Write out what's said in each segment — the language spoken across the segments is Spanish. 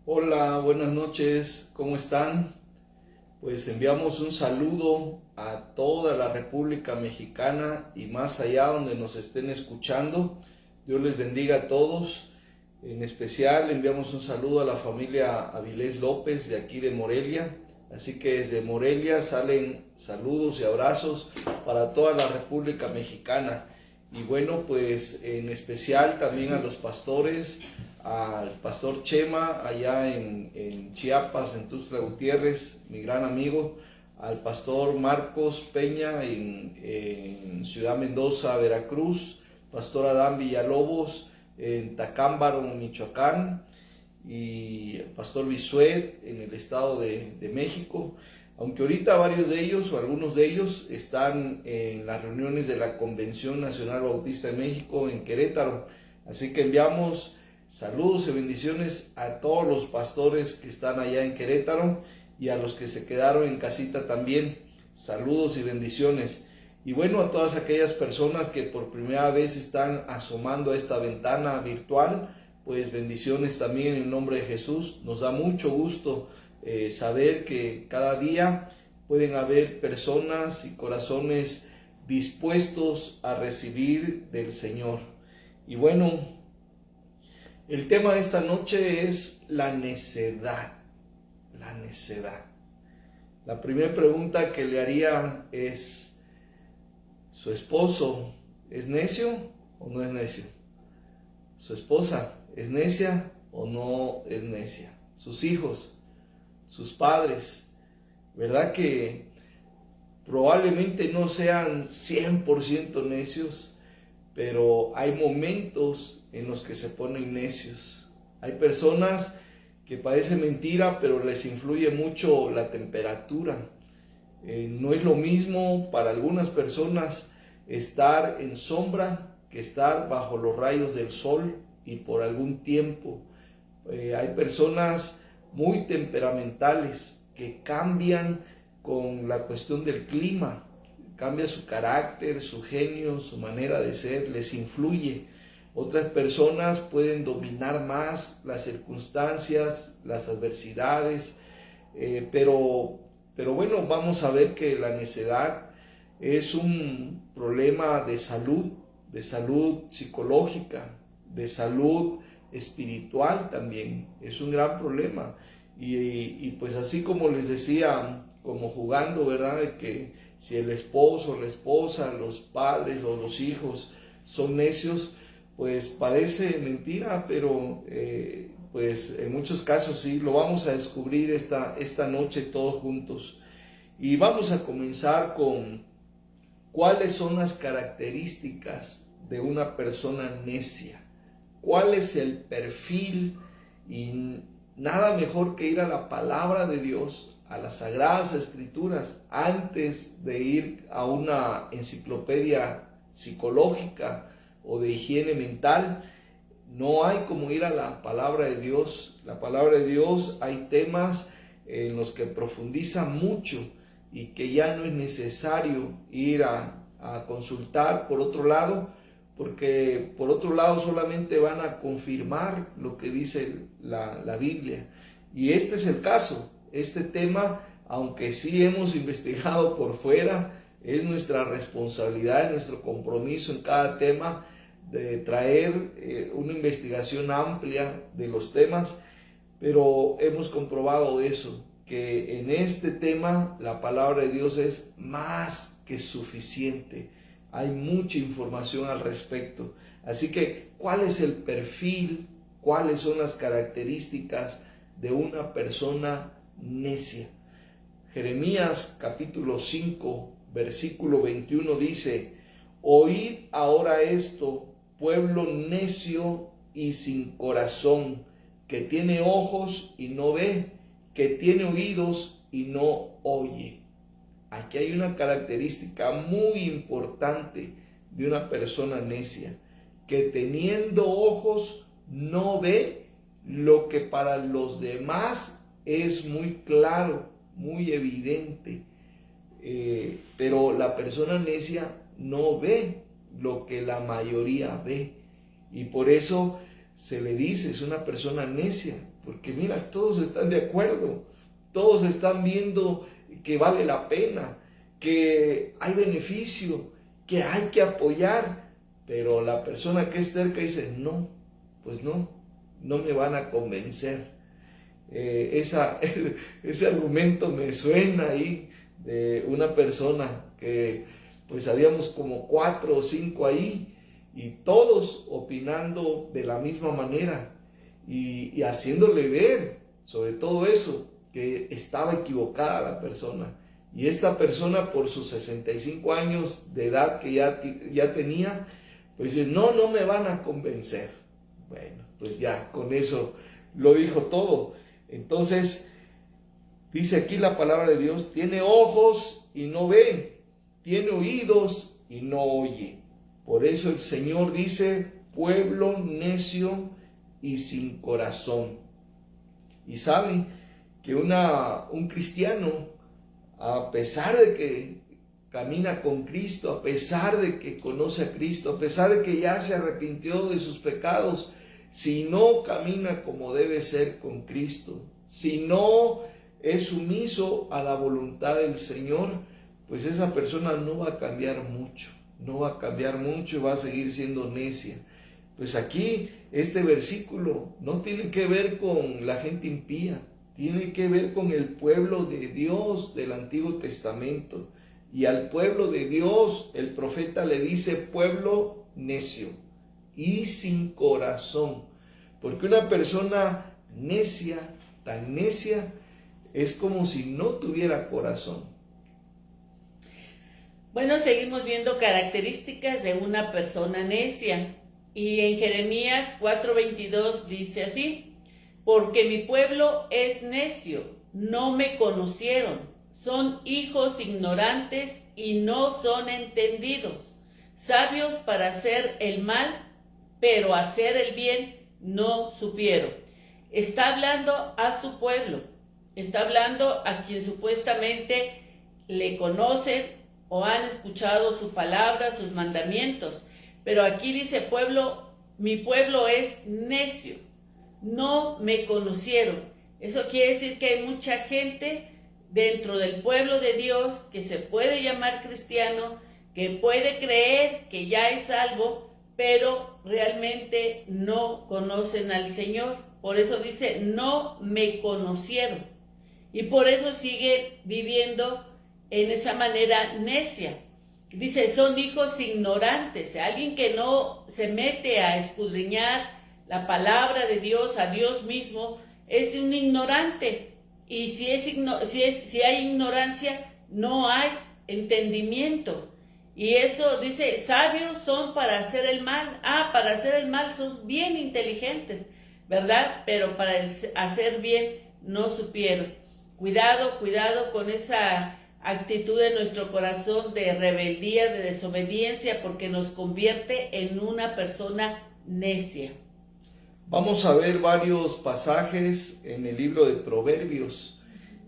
Hola, buenas noches, ¿cómo están? Pues enviamos un saludo a toda la República Mexicana y más allá donde nos estén escuchando. Dios les bendiga a todos. En especial enviamos un saludo a la familia Avilés López de aquí de Morelia. Así que desde Morelia salen saludos y abrazos para toda la República Mexicana. Y bueno, pues en especial también a los pastores, al pastor Chema allá en Chiapas, en Tuxtla Gutiérrez, mi gran amigo, al pastor Marcos Peña en Ciudad Mendoza, Veracruz, pastor Adán Villalobos en Tacámbaro, Michoacán, y el pastor Bisuet en el Estado de México. Aunque ahorita varios de ellos o algunos de ellos están en las reuniones de la Convención Nacional Bautista de México en Querétaro. Así que enviamos saludos y bendiciones a todos los pastores que están allá en Querétaro y a los que se quedaron en casita también. Saludos y bendiciones. Y bueno, a todas aquellas personas que por primera vez están asomando a esta ventana virtual, pues bendiciones también en nombre de Jesús. Nos da mucho gusto saber que cada día pueden haber personas y corazones dispuestos a recibir del Señor. Y bueno, el tema de esta noche es la necedad. La necedad. La primera pregunta que le haría es: ¿su esposo es necio o no es necio? ¿Su esposa es necia o no es necia? ¿Sus hijos? ¿Sus padres? ¿Verdad que probablemente no sean 100% necios, pero hay momentos en los que se ponen necios? Hay personas que parece mentira, pero les influye mucho la temperatura. No es lo mismo para algunas personas estar en sombra que estar bajo los rayos del sol y por algún tiempo. Hay personas muy temperamentales que cambian con la cuestión del clima, cambia su carácter, su genio, su manera de ser, les influye. Otras personas pueden dominar más las circunstancias, las adversidades, pero bueno, vamos a ver que la necedad es un problema de salud psicológica, de salud espiritual también, es un gran problema. Y pues así como les decía, como jugando, ¿verdad? De que si el esposo, la esposa, los padres o los hijos son necios, pues parece mentira, pero pues en muchos casos sí, lo vamos a descubrir esta noche todos juntos. Y vamos a comenzar con cuáles son las características de una persona necia. ¿Cuál es el perfil? Y nada mejor que ir a la palabra de Dios, a las Sagradas Escrituras, antes de ir a una enciclopedia psicológica o de higiene mental. No hay como ir a la palabra de Dios. La palabra de Dios, hay temas en los que profundiza mucho y que ya no es necesario ir a consultar por otro lado, porque por otro lado solamente van a confirmar lo que dice la Biblia. Y este es el caso. Este tema, aunque sí hemos investigado por fuera, es nuestra responsabilidad, es nuestro compromiso en cada tema de traer una investigación amplia de los temas, pero hemos comprobado eso, que en este tema la palabra de Dios es más que suficiente. Hay mucha información al respecto. Así que, ¿cuál es el perfil? ¿Cuáles son las características de una persona necia? Jeremías capítulo 5, versículo 21 dice: oíd ahora esto, pueblo necio y sin corazón, que tiene ojos y no ve, que tiene oídos y no oye. Aquí hay una característica muy importante de una persona necia, que teniendo ojos no ve lo que para los demás es muy claro, muy evidente. Pero la persona necia no ve lo que la mayoría ve. Y por eso se le dice es una persona necia, porque mira, todos están de acuerdo, todos están viendo que vale la pena, que hay beneficio, que hay que apoyar, pero la persona que es terca dice, no, pues no me van a convencer. Ese argumento me suena ahí de una persona que pues habíamos como 4 o 5 ahí y todos opinando de la misma manera y haciéndole ver sobre todo eso, que estaba equivocada la persona. Y esta persona por sus 65 años de edad que ya tenía, pues dice, no me van a convencer. Bueno, pues ya con eso lo dijo todo. Entonces, dice aquí la palabra de Dios, tiene ojos y no ve, tiene oídos y no oye. Por eso el Señor dice, pueblo necio y sin corazón. Y saben que un cristiano, a pesar de que camina con Cristo, a pesar de que conoce a Cristo, a pesar de que ya se arrepintió de sus pecados, si no camina como debe ser con Cristo, si no es sumiso a la voluntad del Señor, pues esa persona no va a cambiar mucho, y va a seguir siendo necia. Pues aquí este versículo no tiene que ver con la gente impía, tiene que ver con el pueblo de Dios del Antiguo Testamento. Y al pueblo de Dios el profeta le dice pueblo necio y sin corazón, porque una persona necia, tan necia, es como si no tuviera corazón. Bueno, seguimos viendo características de una persona necia. Y en Jeremías 4:22 dice así, porque mi pueblo es necio, no me conocieron, son hijos ignorantes y no son entendidos, sabios para hacer el mal, pero hacer el bien no supieron. Está hablando a su pueblo, está hablando a quien supuestamente le conocen o han escuchado su palabra, sus mandamientos. Pero aquí dice pueblo, mi pueblo es necio, no me conocieron. Eso quiere decir que hay mucha gente dentro del pueblo de Dios que se puede llamar cristiano, que puede creer que ya es salvo, pero realmente no conocen al Señor. Por eso dice, no me conocieron. Y por eso sigue viviendo en esa manera necia. Dice, son hijos ignorantes, alguien que no se mete a escudriñar la palabra de Dios, a Dios mismo, es un ignorante. Y si hay ignorancia, no hay entendimiento. Y eso dice, sabios son para hacer el mal. Para hacer el mal son bien inteligentes, ¿verdad? Pero para hacer bien no supieron. Cuidado con esa actitud de nuestro corazón de rebeldía, de desobediencia, porque nos convierte en una persona necia. Vamos a ver varios pasajes en el libro de Proverbios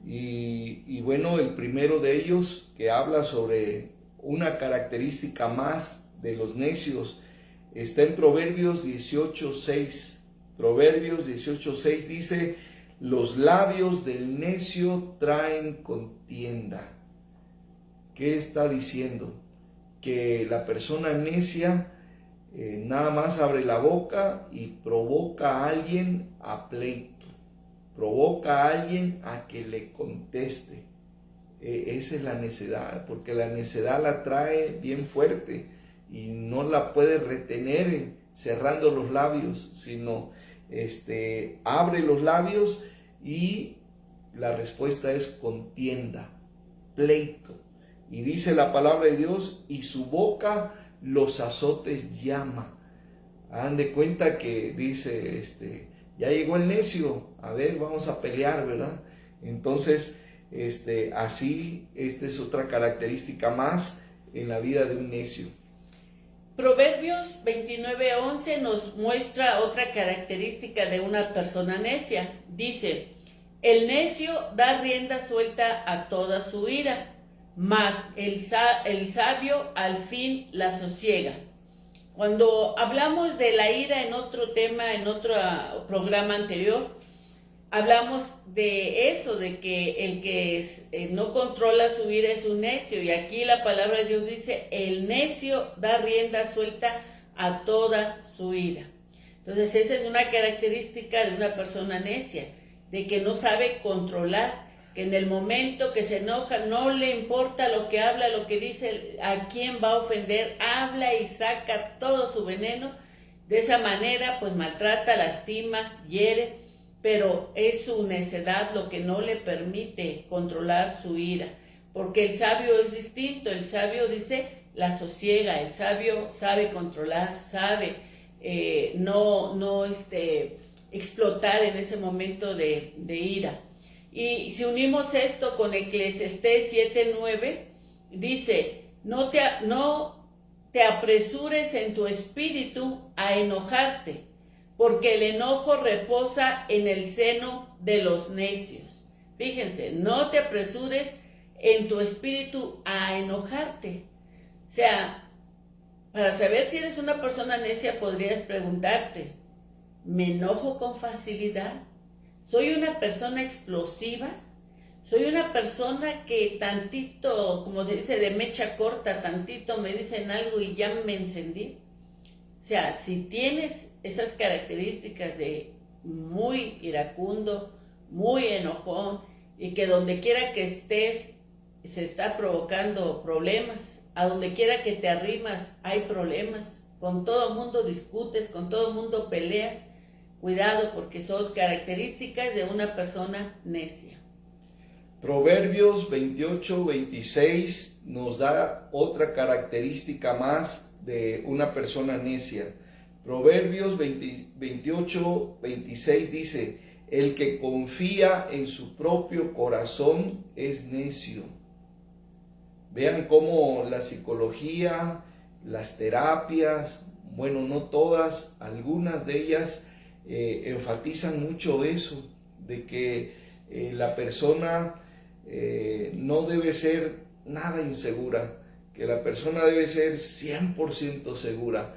y bueno, el primero de ellos que habla sobre una característica más de los necios está en Proverbios 18:6. Proverbios 18:6 dice, los labios del necio traen contienda. ¿Qué está diciendo? Que la persona necia nada más abre la boca y provoca a alguien a pleito, provoca a alguien a que le conteste. Esa es la necedad, porque la necedad la trae bien fuerte y no la puede retener cerrando los labios, sino abre los labios y la respuesta es contienda, pleito. Y dice la palabra de Dios, y su boca los azotes llama. Hagan de cuenta que dice, ya llegó el necio, a ver, vamos a pelear, ¿verdad? Entonces, así, esta es otra característica más en la vida de un necio. Proverbios 29:11 nos muestra otra característica de una persona necia. Dice, el necio da rienda suelta a toda su ira, mas el sabio al fin la sosiega. Cuando hablamos de la ira en otro tema, en otro programa anterior, hablamos de eso, de que el que no controla su ira es un necio. Y aquí la palabra de Dios dice, el necio da rienda suelta a toda su ira. Entonces esa es una característica de una persona necia, de que no sabe controlar, que en el momento que se enoja no le importa lo que habla, lo que dice, a quién va a ofender, habla y saca todo su veneno. De esa manera pues maltrata, lastima, hiere, pero es su necedad lo que no le permite controlar su ira, porque el sabio es distinto. El sabio dice, la sosiega. El sabio sabe controlar, sabe no explotar en ese momento de ira. Y si unimos esto con Eclesiastés 7:9, dice, no te apresures en tu espíritu a enojarte, porque el enojo reposa en el seno de los necios. Fíjense, no te apresures en tu espíritu a enojarte. O sea, para saber si eres una persona necia podrías preguntarte, ¿me enojo con facilidad? ¿Soy una persona explosiva? ¿Soy una persona que tantito, como se dice, de mecha corta, tantito me dicen algo y ya me encendí? O sea, si tienes esas características de muy iracundo, muy enojón, y que donde quiera que estés se está provocando problemas, a donde quiera que te arrimas hay problemas, con todo mundo discutes, con todo mundo peleas, cuidado, porque son características de una persona necia. Proverbios 28-26 nos da otra característica más de una persona necia. Proverbios 28-26 dice, el que confía en su propio corazón es necio. Vean cómo la psicología, las terapias, bueno, no todas, algunas de ellas enfatizan mucho eso, de que la persona no debe ser nada insegura, que la persona debe ser 100% segura.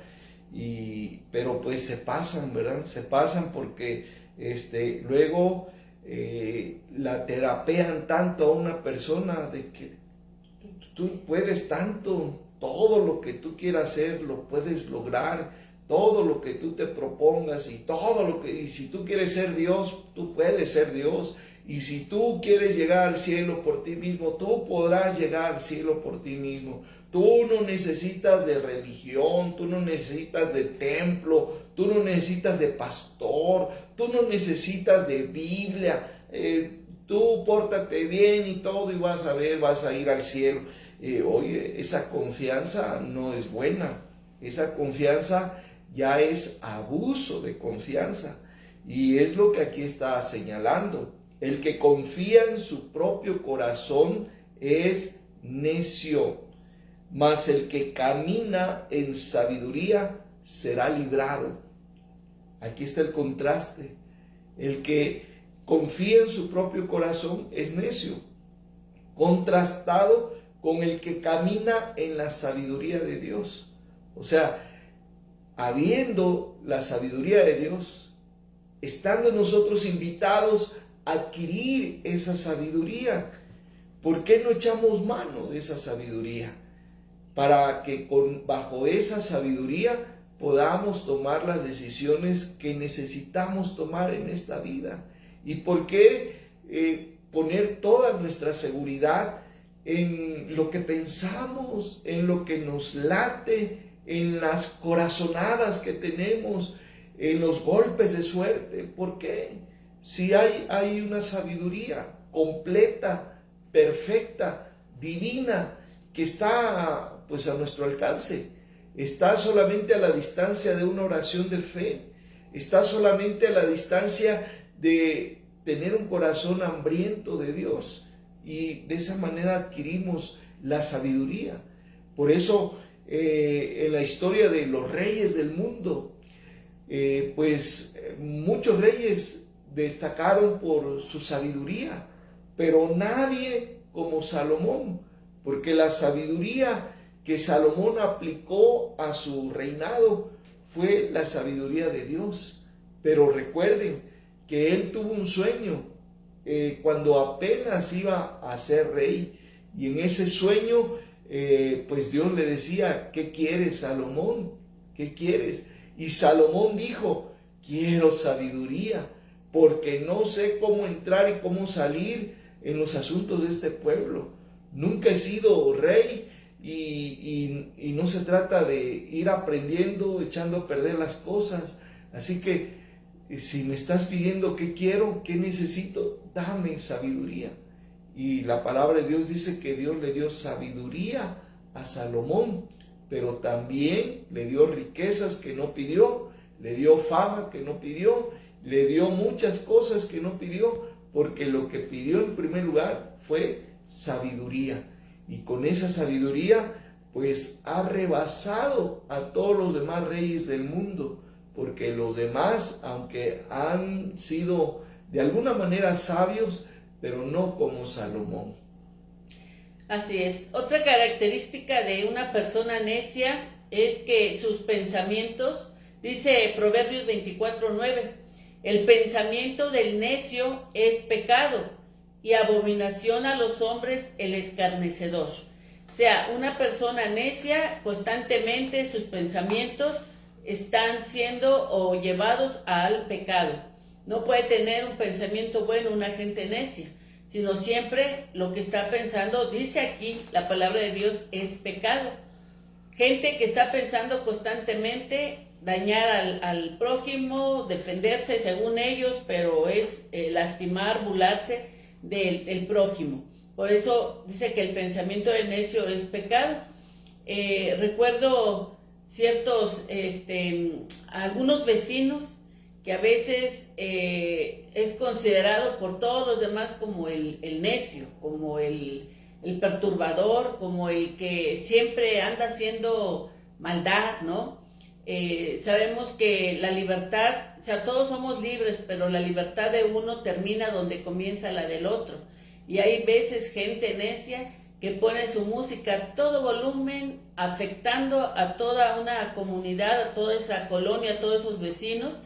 Pero pues se pasan, ¿verdad? Se pasan porque luego la terapean tanto a una persona de que tú puedes tanto, todo lo que tú quieras hacer lo puedes lograr, todo lo que tú te propongas y si tú quieres ser Dios, tú puedes ser Dios. Y si tú quieres llegar al cielo por ti mismo, tú podrás llegar al cielo por ti mismo. Tú no necesitas de religión, tú no necesitas de templo, tú no necesitas de pastor, tú no necesitas de Biblia. Tú pórtate bien y todo y vas a ver, vas a ir al cielo. Oye, esa confianza no es buena. Esa confianza ya es abuso de confianza. Y es lo que aquí está señalando. El que confía en su propio corazón es necio, mas el que camina en sabiduría será librado. Aquí está el contraste. El que confía en su propio corazón es necio, contrastado con el que camina en la sabiduría de Dios. O sea, habiendo la sabiduría de Dios, estando nosotros invitados a adquirir esa sabiduría, ¿por qué no echamos mano de esa sabiduría? Para que bajo esa sabiduría podamos tomar las decisiones que necesitamos tomar en esta vida. ¿Y por qué poner toda nuestra seguridad en lo que pensamos, en lo que nos late, en las corazonadas que tenemos, en los golpes de suerte? ¿Por qué? Si hay una sabiduría completa, perfecta, divina, que está pues a nuestro alcance, está solamente a la distancia de una oración de fe, está solamente a la distancia de tener un corazón hambriento de Dios, y de esa manera adquirimos la sabiduría. Por eso en la historia de los reyes del mundo, muchos reyes destacaron por su sabiduría, pero nadie como Salomón, porque la sabiduría que Salomón aplicó a su reinado fue la sabiduría de Dios. Pero recuerden que él tuvo un sueño cuando apenas iba a ser rey, y en ese sueño pues Dios le decía: ¿qué quieres, Salomón? ¿Qué quieres? Y Salomón dijo: quiero sabiduría, porque no sé cómo entrar y cómo salir en los asuntos de este pueblo. Nunca he sido rey y no se trata de ir aprendiendo, echando a perder las cosas. Así que si me estás pidiendo qué quiero, qué necesito, dame sabiduría. Y la palabra de Dios dice que Dios le dio sabiduría a Salomón, pero también le dio riquezas que no pidió, le dio fama que no pidió, le dio muchas cosas que no pidió, porque lo que pidió en primer lugar fue sabiduría. Y con esa sabiduría pues ha rebasado a todos los demás reyes del mundo, porque los demás, aunque han sido de alguna manera sabios, pero no como Salomón. Así es. Otra característica de una persona necia es que sus pensamientos, dice Proverbios 24:9, el pensamiento del necio es pecado y abominación a los hombres el escarnecedor. O sea, una persona necia, constantemente sus pensamientos están siendo o llevados al pecado. No puede tener un pensamiento bueno una gente necia, sino siempre lo que está pensando, dice aquí la palabra de Dios, es pecado. Gente que está pensando constantemente dañar al prójimo, defenderse según ellos, pero es lastimar, burlarse del prójimo. Por eso dice que el pensamiento del necio es pecado. Recuerdo algunos vecinos que a veces es considerado por todos los demás como el necio, como el perturbador, como el que siempre anda haciendo maldad, ¿no? Sabemos que la libertad, o sea, todos somos libres, pero la libertad de uno termina donde comienza la del otro. Y hay veces gente necia que pone su música a todo volumen, afectando a toda una comunidad, a toda esa colonia, a todos esos vecinos,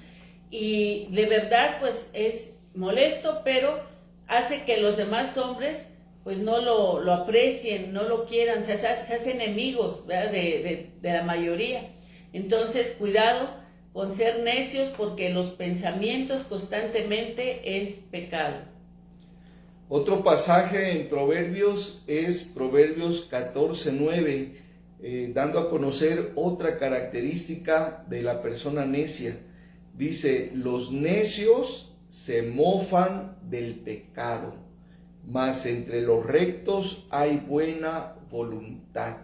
y de verdad pues es molesto, pero hace que los demás hombres pues no lo aprecien, no lo quieran, se hace enemigos, ¿verdad? de la mayoría. Entonces cuidado con ser necios, porque los pensamientos constantemente es pecado. Otro pasaje en Proverbios es Proverbios 14:9, dando a conocer otra característica de la persona necia. Dice: los necios se mofan del pecado, mas entre los rectos hay buena voluntad.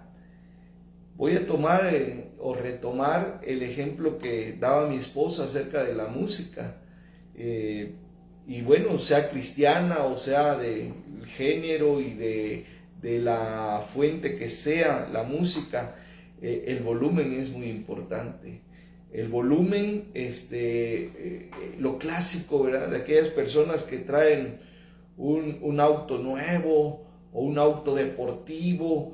Voy a tomar o retomar el ejemplo que daba mi esposa acerca de la música. Y bueno, sea cristiana o sea del género y de la fuente que sea la música, el volumen es muy importante. El volumen, lo clásico, ¿verdad? De aquellas personas que traen un auto nuevo o un auto deportivo,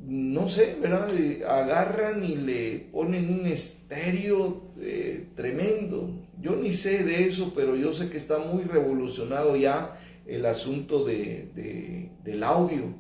no sé, ¿verdad? Agarran y le ponen un estéreo tremendo. Yo ni sé de eso, pero yo sé que está muy revolucionado ya el asunto del audio.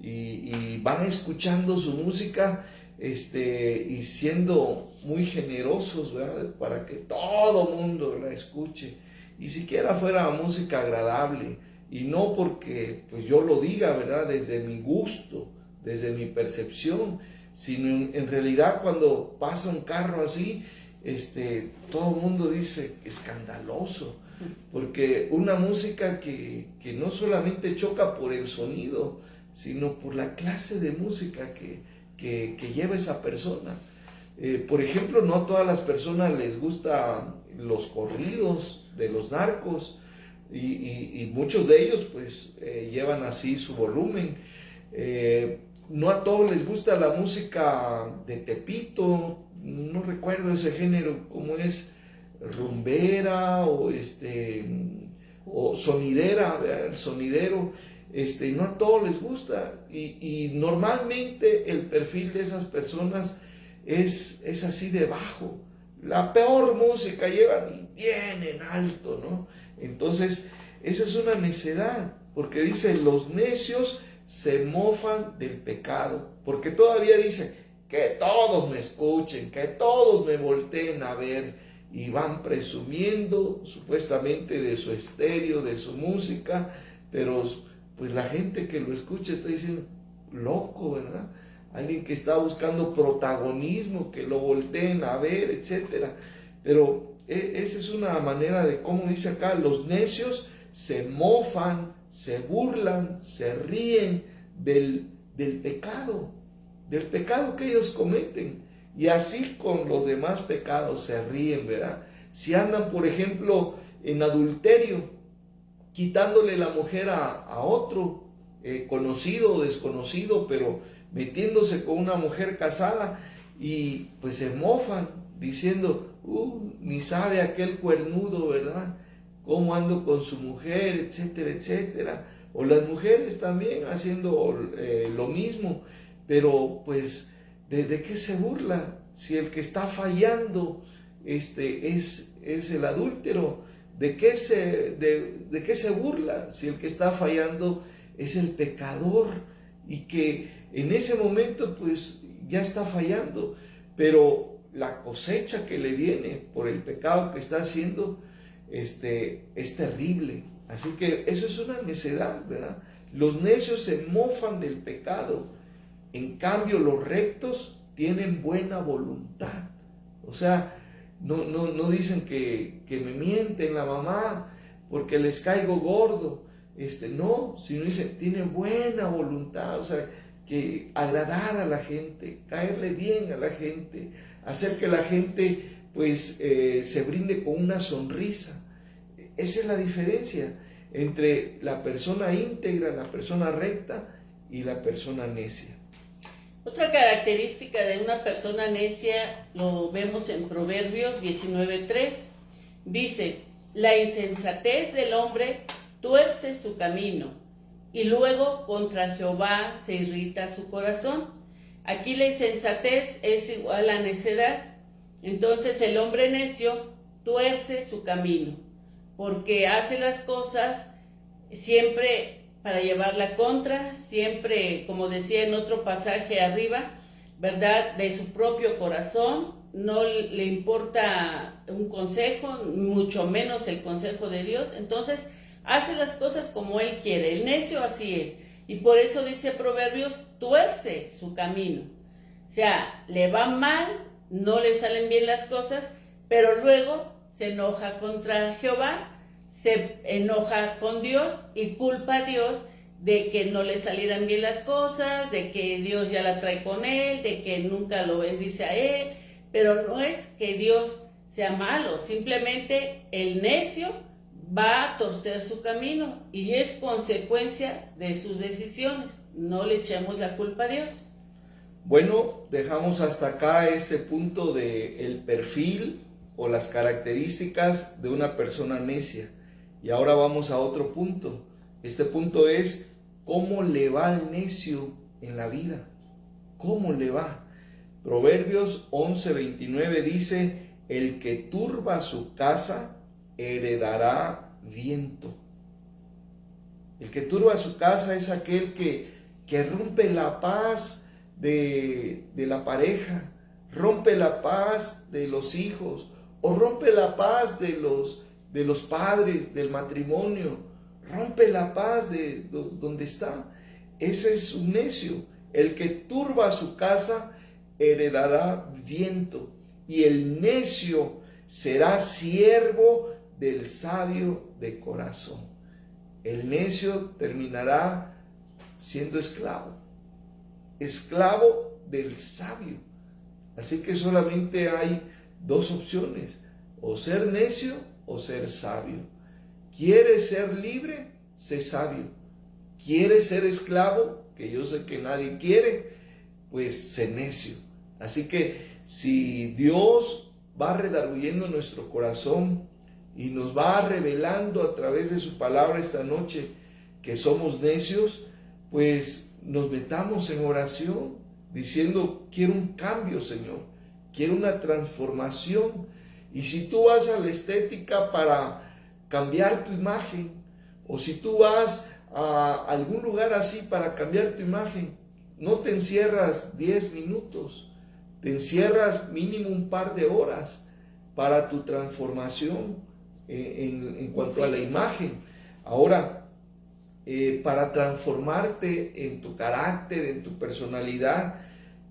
Y van escuchando su música y siendo muy generosos, ¿verdad? Para que todo mundo la escuche. Y siquiera fuera música agradable. Y no porque pues yo lo diga, ¿verdad? Desde mi gusto, desde mi percepción, sino en realidad cuando pasa un carro así, todo el mundo dice escandaloso, porque una música que no solamente choca por el sonido, sino por la clase de música que lleva esa persona. Por ejemplo, no a todas las personas les gustan los corridos de los narcos, y muchos de ellos pues llevan así su volumen. No a todos les gusta la música de Tepito, no recuerdo ese género, cómo es, rumbera o sonidera, ¿verdad? El sonidero. y no a todos les gusta, y normalmente el perfil de esas personas es así de bajo. La peor música llevan bien en alto, ¿no? Entonces, esa es una necedad, porque dice, los necios se mofan del pecado, porque todavía dice, que todos me escuchen, que todos me volteen a ver, y van presumiendo supuestamente de su estéreo, de su música, pero pues la gente que lo escucha está diciendo, loco, ¿verdad? Alguien que está buscando protagonismo, que lo volteen a ver, etcétera. Pero esa es una manera de, como dice acá, los necios se mofan, se burlan, se ríen del pecado que ellos cometen. Y así con los demás pecados se ríen, ¿verdad? Si andan, por ejemplo, en adulterio, quitándole la mujer a otro, conocido o desconocido, pero metiéndose con una mujer casada, y pues se mofan diciendo, ni sabe aquel cuernudo, ¿verdad? Cómo ando con su mujer, etcétera, etcétera. O las mujeres también haciendo lo mismo, pero pues, ¿de qué se burla? Si el que está fallando es el adúltero, ¿de qué se burla? Si el que está fallando es el pecador, y que en ese momento pues ya está fallando, pero la cosecha que le viene por el pecado que está haciendo es terrible. Así que eso es una necedad, ¿verdad? Los necios se mofan del pecado, en cambio los rectos tienen buena voluntad. O sea, no dicen que me mienten la mamá porque les caigo gordo, no, sino dicen, tienen buena voluntad, o sea, que agradar a la gente, caerle bien a la gente, hacer que la gente pues se brinde con una sonrisa. Esa es la diferencia entre la persona íntegra, la persona recta y la persona necia. Otra característica de una persona necia lo vemos en Proverbios 19:3. Dice, la insensatez del hombre tuerce su camino, y luego contra Jehová se irrita su corazón. Aquí la insensatez es igual a necedad. Entonces el hombre necio tuerce su camino, porque hace las cosas siempre para llevarla contra, siempre, como decía en otro pasaje arriba, ¿verdad? De su propio corazón, no le importa un consejo, mucho menos el consejo de Dios. Entonces hace las cosas como él quiere. El necio así es, y por eso dice Proverbios, tuerce su camino. O sea, le va mal, no le salen bien las cosas, pero luego se enoja contra Jehová, se enoja con Dios y culpa a Dios de que no le salieran bien las cosas, de que Dios ya la trae con él, de que nunca lo bendice a él. Pero no es que Dios sea malo, simplemente el necio va a torcer su camino y es consecuencia de sus decisiones. No le echemos la culpa a Dios. Bueno, dejamos hasta acá ese punto de el perfil o las características de una persona necia. Y ahora vamos a otro punto. Este punto es cómo le va al necio en la vida. ¿Cómo le va? Proverbios 11:29 dice, el que turba su casa heredará viento. El que turba su casa es aquel que rompe la paz de la pareja, rompe la paz de los hijos, o rompe la paz de los padres, del matrimonio, rompe la paz de donde está. Ese es un necio. El que turba su casa heredará viento, y el necio será siervo del sabio de corazón. El necio terminará siendo esclavo del sabio. Así que solamente hay dos opciones, o ser necio o ser sabio. ¿Quieres ser libre? Sé sabio. ¿Quieres ser esclavo? Que yo sé que nadie quiere, pues sé necio. Así que si Dios va redarguyendo nuestro corazón y nos va revelando a través de su palabra esta noche que somos necios, pues nos metamos en oración diciendo, quiero un cambio, Señor, quiero una transformación. Y si tú vas a la estética para cambiar tu imagen, o si tú vas a algún lugar así para cambiar tu imagen, no te encierras 10 minutos, te encierras mínimo un par de horas para tu transformación en cuanto a la imagen. Ahora, para transformarte en tu carácter, en tu personalidad,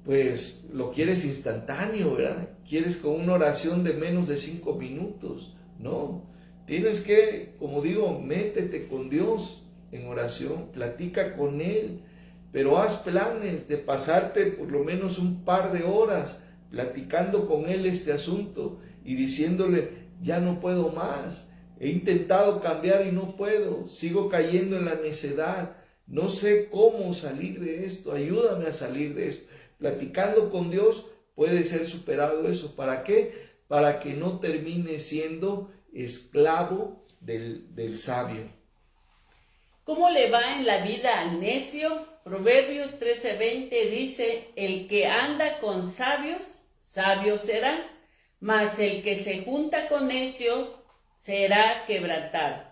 pues lo quieres instantáneo, ¿verdad? Quieres con una oración de menos de 5 minutos, ¿no? Tienes que, como digo, métete con Dios en oración, platica con Él, pero haz planes de pasarte por lo menos un par de horas platicando con Él este asunto y diciéndole, ya no puedo más, he intentado cambiar y no puedo, sigo cayendo en la necedad, no sé cómo salir de esto, ayúdame a salir de esto. Platicando con Dios puede ser superado eso. ¿Para qué? Para que no termine siendo esclavo del sabio. ¿Cómo le va en la vida al necio? Proverbios 13:20 dice, el que anda con sabios, sabio será, mas el que se junta con necios será quebrantado.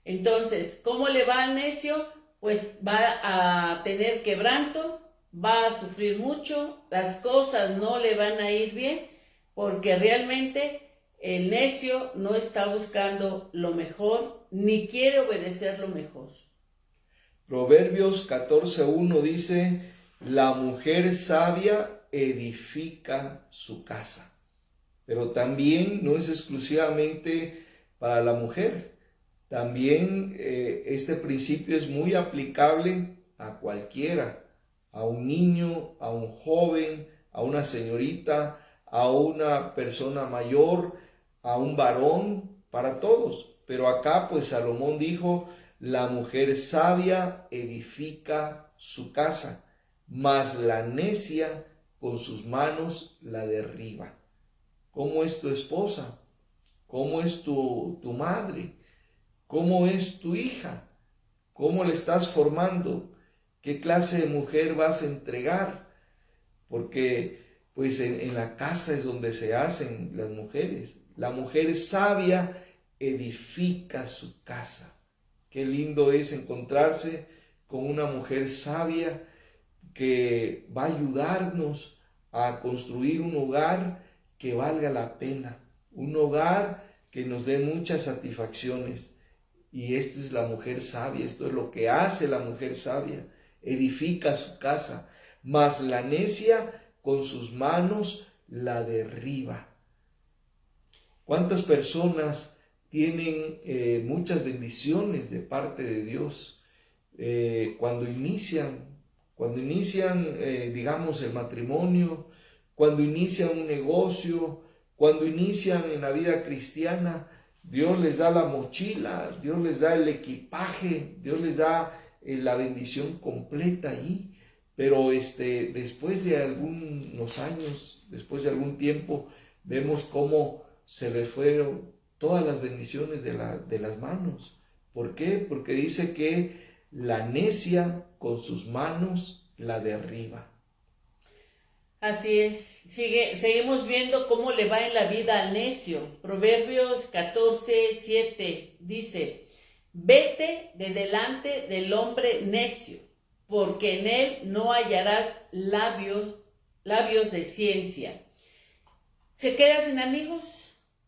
Entonces, ¿cómo le va al necio? Pues va a tener quebranto, va a sufrir mucho, las cosas no le van a ir bien, porque realmente el necio no está buscando lo mejor, ni quiere obedecer lo mejor. Proverbios 14:1 dice, la mujer sabia edifica su casa. Pero también no es exclusivamente para la mujer. También este principio es muy aplicable a cualquiera, a un niño, a un joven, a una señorita, a una persona mayor, a un varón, para todos. Pero acá pues Salomón dijo, la mujer sabia edifica su casa, mas la necia con sus manos la derriba. ¿Cómo es tu esposa? ¿Cómo es tu madre? ¿Cómo es tu hija? ¿Cómo le estás formando? ¿Qué clase de mujer vas a entregar? Porque pues en la casa es donde se hacen las mujeres. La mujer sabia edifica su casa. Qué lindo es encontrarse con una mujer sabia que va a ayudarnos a construir un hogar que valga la pena, un hogar que nos dé muchas satisfacciones. Y esto es la mujer sabia, esto es lo que hace la mujer sabia, edifica su casa, mas la necia con sus manos la derriba. ¿Cuántas personas tienen muchas bendiciones de parte de Dios cuando inician, digamos, el matrimonio, cuando inician un negocio, cuando inician en la vida cristiana? Dios les da la mochila, Dios les da el equipaje, Dios les da la bendición completa ahí, pero después de algunos años, después de algún tiempo, vemos cómo se les fueron todas las bendiciones de las manos. ¿Por qué? Porque dice que la necia con sus manos la derriba. Así es, seguimos viendo cómo le va en la vida al necio. Proverbios 14:7 dice, vete de delante del hombre necio, porque en él no hallarás labios de ciencia. Se queda sin amigos,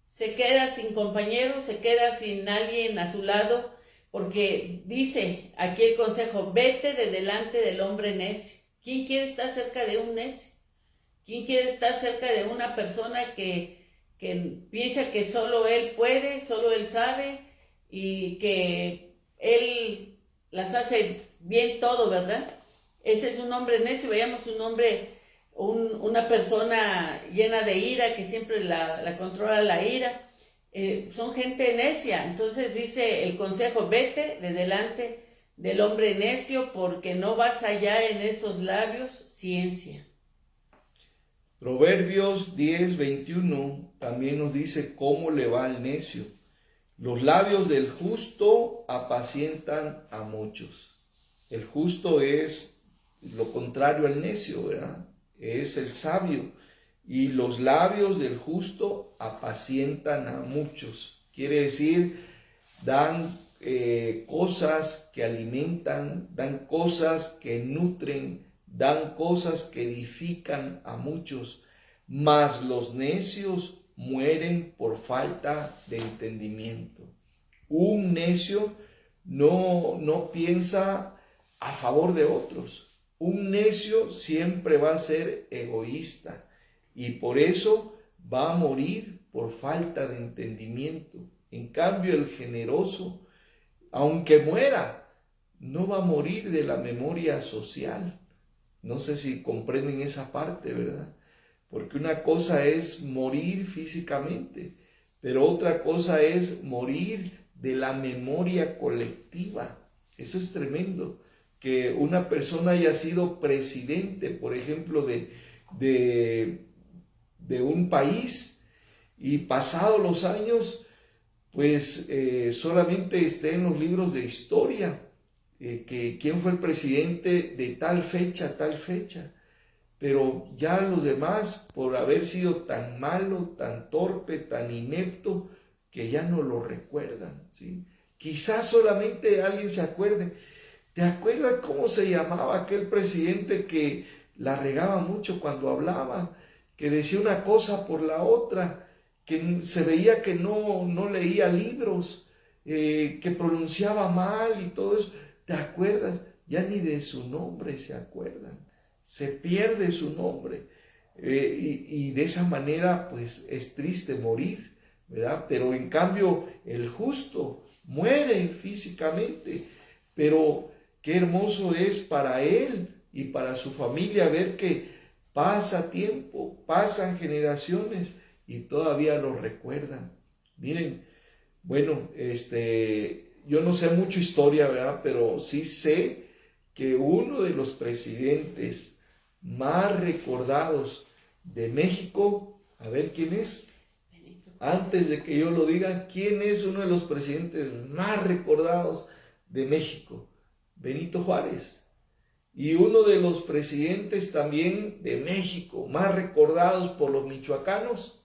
se queda sin compañeros, se queda sin alguien a su lado, porque dice aquí el consejo, vete de delante del hombre necio. ¿Quién quiere estar cerca de un necio? ¿Quién quiere estar cerca de una persona que piensa que solo él puede, solo él sabe y que él las hace bien todo, ¿verdad? Ese es un hombre necio. Veamos un hombre, una persona llena de ira que siempre la controla la ira. Son gente necia. Entonces dice el consejo, vete de delante del hombre necio porque no vas allá en esos labios ciencia. Proverbios 10:21 también nos dice cómo le va al necio. Los labios del justo justo apacientan a muchos. El justo es lo contrario al necio, ¿verdad? Es el sabio. Y los labios del justo apacientan a muchos. Quiere decir, dan cosas que alimentan, dan cosas que nutren, dan cosas que edifican a muchos. Mas los necios mueren por falta de entendimiento. Un necio no piensa a favor de otros. Un necio siempre va a ser egoísta y por eso va a morir por falta de entendimiento. En cambio, el generoso, aunque muera, no va a morir de la memoria social. No sé si comprenden esa parte, ¿verdad? Porque una cosa es morir físicamente, pero otra cosa es morir de la memoria colectiva. Eso es tremendo, que una persona haya sido presidente, por ejemplo, de un país y pasados los años, pues solamente esté en los libros de historia, que quién fue el presidente de tal fecha, pero ya los demás, por haber sido tan malo, tan torpe, tan inepto, que ya no lo recuerdan, ¿sí? Quizás solamente alguien se acuerde. ¿Te acuerdas cómo se llamaba aquel presidente que la regaba mucho cuando hablaba? Que decía una cosa por la otra, que se veía que no leía libros, que pronunciaba mal y todo eso. ¿Te acuerdas? Ya ni de su nombre se acuerdan. Se pierde su nombre. Y de esa manera, pues, es triste morir, ¿verdad? Pero en cambio, el justo muere físicamente, pero qué hermoso es para él y para su familia ver que pasa tiempo, pasan generaciones y todavía lo recuerdan. Miren, bueno, yo no sé mucho historia, ¿verdad? Pero sí sé que uno de los presidentes más recordados de México, a ver quién es, antes de que yo lo diga, ¿quién es uno de los presidentes más recordados de México? Benito Juárez. Y uno de los presidentes también de México, más recordados por los michoacanos,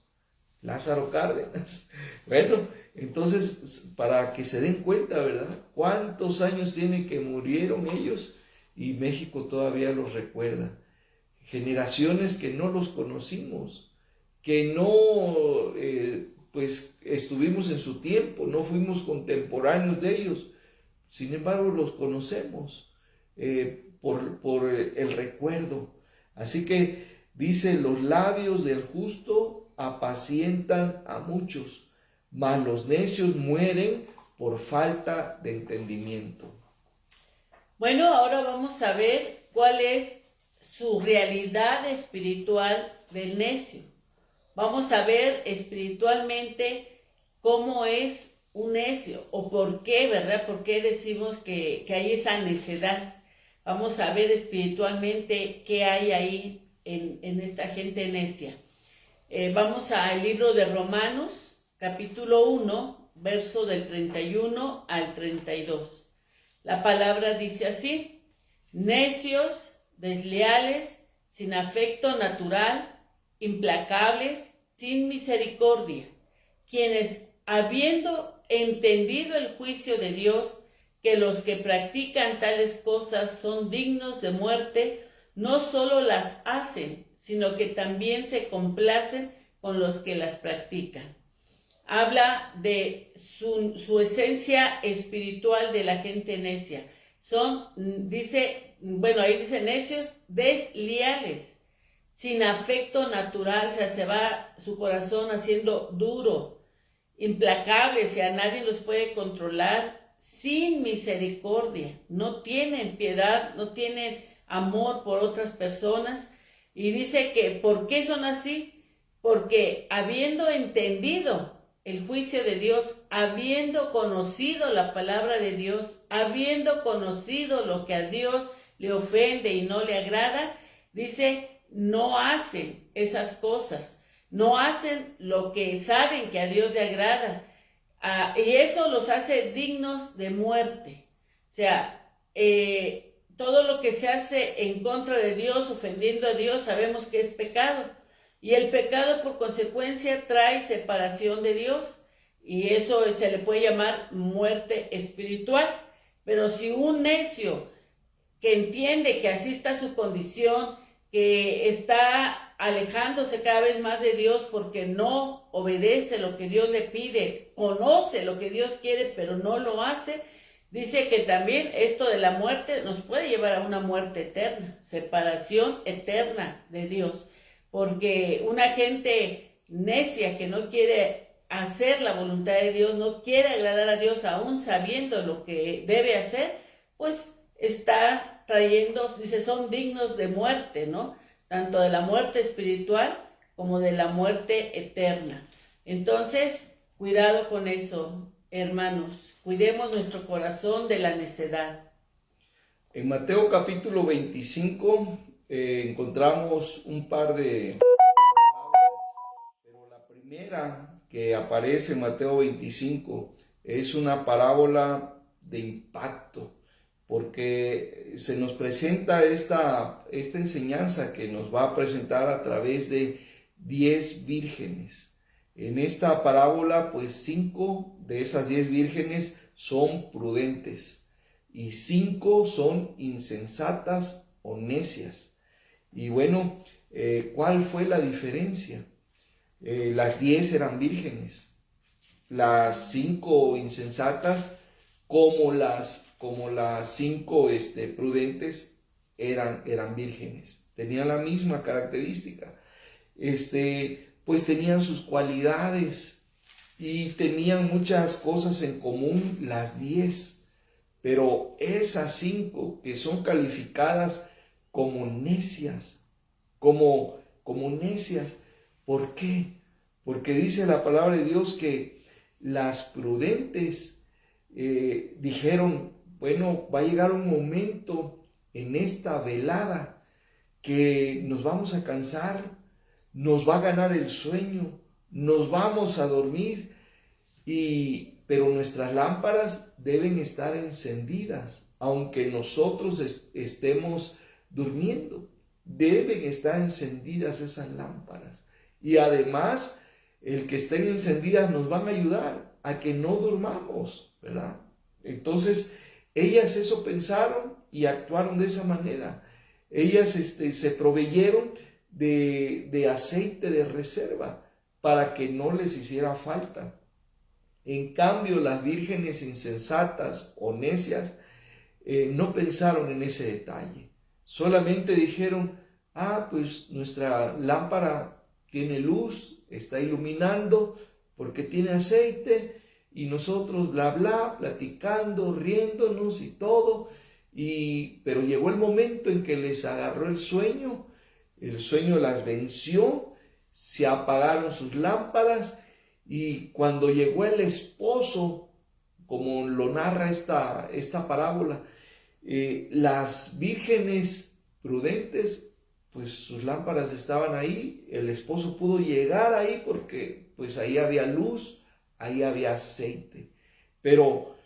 Lázaro Cárdenas. Bueno, entonces, para que se den cuenta, ¿verdad? ¿Cuántos años tiene que murieron ellos? Y México todavía los recuerda. Generaciones que no los conocimos, que no, pues, estuvimos en su tiempo, no fuimos contemporáneos de ellos. Sin embargo, los conocemos por el recuerdo. Así que dice, los labios del justo apacientan a muchos, mas los necios mueren por falta de entendimiento. Bueno, ahora vamos a ver cuál es su realidad espiritual del necio. Vamos a ver espiritualmente cómo es un necio o por qué, ¿verdad? ¿Por qué decimos que hay esa necedad? Vamos a ver espiritualmente qué hay ahí en esta gente necia. Vamos al libro de Romanos, capítulo 1, verso del 31 al 32. La palabra dice así: necios, desleales, sin afecto natural, implacables, sin misericordia, quienes, habiendo entendido el juicio de Dios, que los que practican tales cosas son dignos de muerte, no solo las hacen, sino que también se complacen con los que las practican. Habla de su esencia espiritual de la gente necia. Ahí dice necios, desleales, sin afecto natural, o sea, se va su corazón haciendo duro, implacables, y a nadie los puede controlar, sin misericordia, no tienen piedad, no tienen amor por otras personas. Y dice que, ¿por qué son así? Porque habiendo entendido el juicio de Dios, habiendo conocido la palabra de Dios, habiendo conocido lo que a Dios le ofende y no le agrada, dice, no hacen esas cosas, no hacen lo que saben que a Dios le agrada. Y eso los hace dignos de muerte. O sea, todo lo que se hace en contra de Dios, ofendiendo a Dios, sabemos que es pecado. Y el pecado por consecuencia trae separación de Dios. Y eso se le puede llamar muerte espiritual. Pero si un necio que entiende que así está su condición, que está alejándose cada vez más de Dios porque no obedece lo que Dios le pide, conoce lo que Dios quiere, pero no lo hace, dice que también esto de la muerte nos puede llevar a una muerte eterna, separación eterna de Dios, porque una gente necia que no quiere hacer la voluntad de Dios, no quiere agradar a Dios aún sabiendo lo que debe hacer, pues está trayendo, dice, son dignos de muerte, ¿no? Tanto de la muerte espiritual como de la muerte eterna. Entonces, cuidado con eso, hermanos. Cuidemos nuestro corazón de la necedad. En Mateo capítulo 25 encontramos un par de parábolas, pero la primera que aparece en Mateo 25 es una parábola de impacto, porque se nos presenta esta enseñanza que nos va a presentar a través de 10 vírgenes. En esta parábola, pues 5 de esas 10 vírgenes son prudentes y 5 son insensatas o necias. Y bueno, ¿cuál fue la diferencia? Las 10 eran vírgenes, las 5 insensatas como las 5 prudentes eran vírgenes, tenían la misma característica, pues tenían sus cualidades y tenían muchas cosas en común las 10, pero esas 5 que son calificadas como necias, como necias, ¿por qué? Porque dice la palabra de Dios que las prudentes dijeron, bueno, va a llegar un momento en esta velada que nos vamos a cansar, nos va a ganar el sueño, nos vamos a dormir, pero nuestras lámparas deben estar encendidas, aunque nosotros estemos durmiendo, deben estar encendidas esas lámparas. Y además, el que estén encendidas nos van a ayudar a que no durmamos, ¿verdad? Entonces, ellas eso pensaron y actuaron de esa manera. Ellas se proveyeron de aceite de reserva para que no les hiciera falta. En cambio, las vírgenes insensatas o necias no pensaron en ese detalle. Solamente dijeron, pues nuestra lámpara tiene luz, está iluminando porque tiene aceite, y nosotros bla bla, platicando, riéndonos y todo, pero llegó el momento en que les agarró el sueño las venció, se apagaron sus lámparas, y cuando llegó el esposo, como lo narra esta parábola, las vírgenes prudentes, pues sus lámparas estaban ahí, el esposo pudo llegar ahí porque pues ahí había luz, ahí había aceite, pero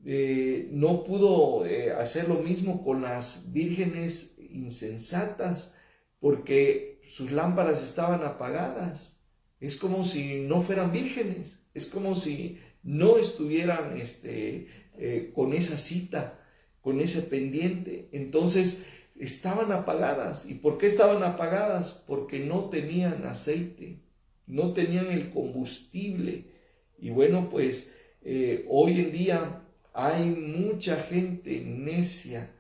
no pudo hacer lo mismo con las vírgenes insensatas, porque sus lámparas estaban apagadas. Es como si no fueran vírgenes, es como si no estuvieran con esa cita, con ese pendiente. Entonces estaban apagadas. ¿Y por qué estaban apagadas? Porque no tenían aceite, no tenían el combustible. Y bueno, pues hoy en día hay mucha gente necia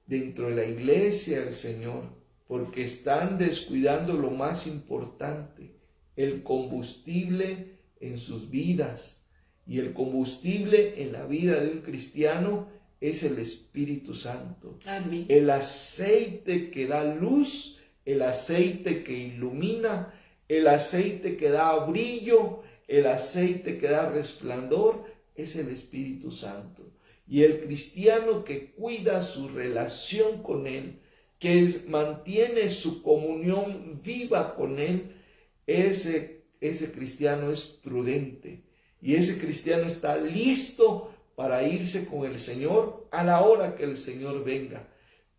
dentro de la iglesia del Señor, porque están descuidando lo más importante, el combustible en sus vidas. Y el combustible en la vida de un cristiano es el Espíritu Santo. Amén. El aceite que da luz, el aceite que ilumina, el aceite que da brillo, el aceite que da resplandor, es el Espíritu Santo. Y el cristiano que cuida su relación con Él, que mantiene su comunión viva con Él, ese cristiano es prudente. y ese cristiano está listo para irse con el Señor a la hora que el Señor venga.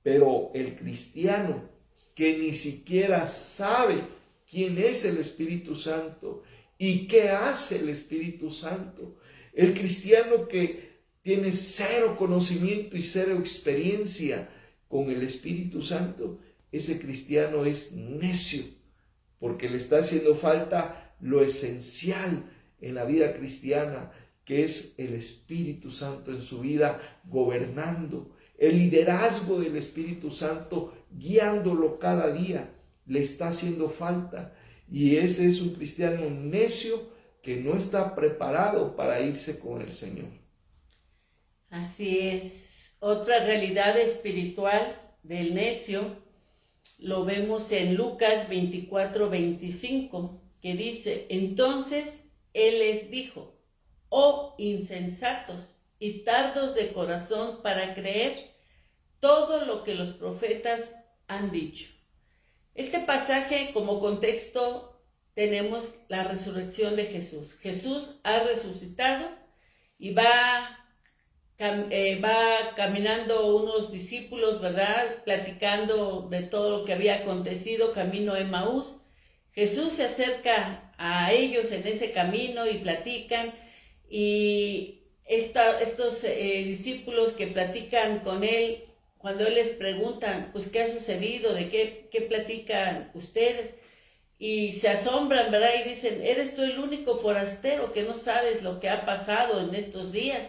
Pero el cristiano que ni siquiera sabe quién es el Espíritu Santo y qué hace el Espíritu Santo, el cristiano que tiene cero conocimiento y cero experiencia con el Espíritu Santo, ese cristiano es necio, porque le está haciendo falta lo esencial en la vida cristiana, que es el Espíritu Santo en su vida gobernando, el liderazgo del Espíritu Santo guiándolo cada día, le está haciendo falta. Y ese es un cristiano necio que no está preparado para irse con el Señor. Así es. Otra realidad espiritual del necio lo vemos en Lucas 24:25, que dice: entonces Él les dijo: oh insensatos y tardos de corazón para creer todo lo que los profetas han dicho. Este pasaje, como contexto, tenemos la resurrección de Jesús. Jesús ha resucitado y va caminando unos discípulos, ¿verdad? Platicando de todo lo que había acontecido, camino a Emaús. Jesús se acerca a ellos en ese camino y platican, y estos discípulos que platican con él, cuando él les pregunta, pues, ¿qué ha sucedido? ¿De qué platican ustedes? Y se asombran, ¿verdad? Y dicen: ¿eres tú el único forastero que no sabes lo que ha pasado en estos días?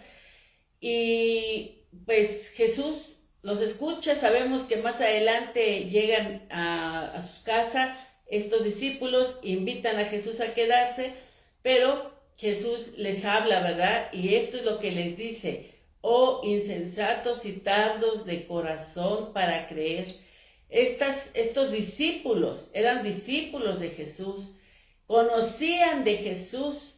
Y pues Jesús los escucha. Sabemos que más adelante llegan a su casa estos discípulos, invitan a Jesús a quedarse, pero Jesús les habla, ¿verdad? Y esto es lo que les dice: oh insensatos y tardos de corazón para creer. Estos discípulos eran discípulos de Jesús, conocían de Jesús,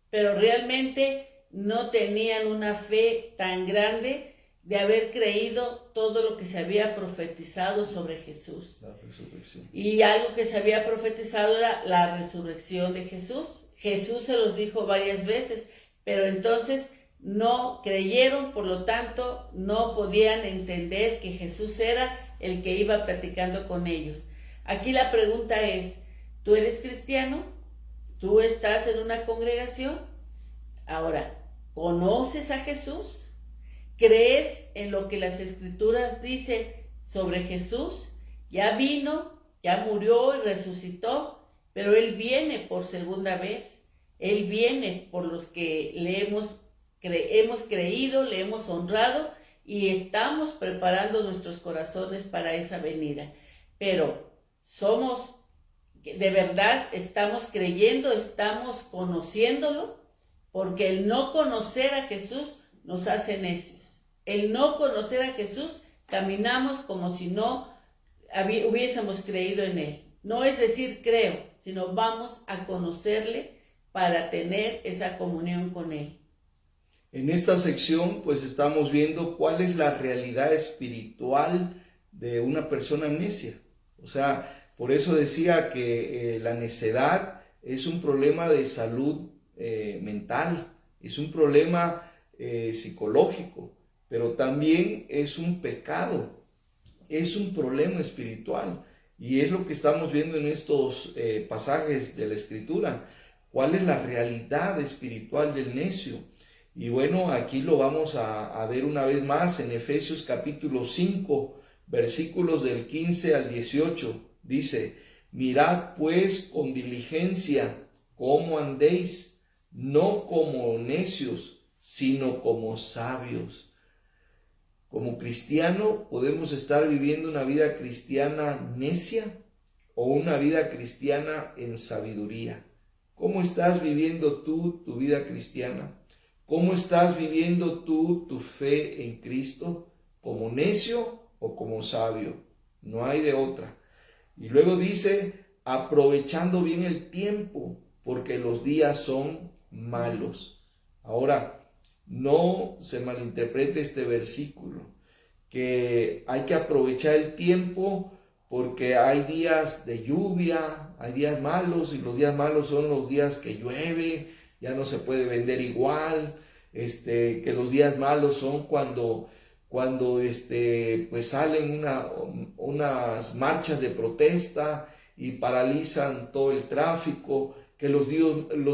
pero realmente no tenían una fe tan grande de haber creído todo lo que se había profetizado sobre Jesús. La resurrección. Y algo que se había profetizado era la resurrección de Jesús. Jesús se los dijo varias veces, pero entonces no creyeron, por lo tanto no podían entender que Jesús era el que iba platicando con ellos. Aquí la pregunta es: ¿tú eres cristiano? ¿Tú estás en una congregación? Ahora, ¿conoces a Jesús? ¿Crees en lo que las Escrituras dicen sobre Jesús? Ya vino, ya murió y resucitó, pero Él viene por segunda vez. Él viene por los que hemos creído, le hemos honrado y estamos preparando nuestros corazones para esa venida. Pero de verdad, estamos creyendo, estamos conociéndolo, porque el no conocer a Jesús nos hace necios. El no conocer a Jesús, caminamos como si no hubiésemos creído en Él. No es decir creo, sino vamos a conocerle para tener esa comunión con Él. En esta sección, pues, estamos viendo cuál es la realidad espiritual de una persona necia. O sea, por eso decía que la necedad es un problema de salud mental, es un problema psicológico, pero también es un pecado, es un problema espiritual. Y es lo que estamos viendo en estos pasajes de la Escritura. ¿Cuál es la realidad espiritual del necio? Y bueno, aquí lo vamos a ver una vez más en Efesios capítulo 5, versículos del 15 al 18. Dice: mirad pues con diligencia cómo andéis, no como necios, sino como sabios. Como cristiano, podemos estar viviendo una vida cristiana necia o una vida cristiana en sabiduría. ¿Cómo estás viviendo tú tu vida cristiana? ¿Cómo estás viviendo tú tu fe en Cristo? ¿Como necio o como sabio? No hay de otra. Y luego dice: aprovechando bien el tiempo, porque los días son malos. Ahora, no se malinterprete este versículo, que hay que aprovechar el tiempo porque hay días de lluvia, hay días malos, y los días malos son los días que llueve, ya no se puede vender igual, que los días malos son cuando pues salen unas marchas de protesta y paralizan todo el tráfico, que los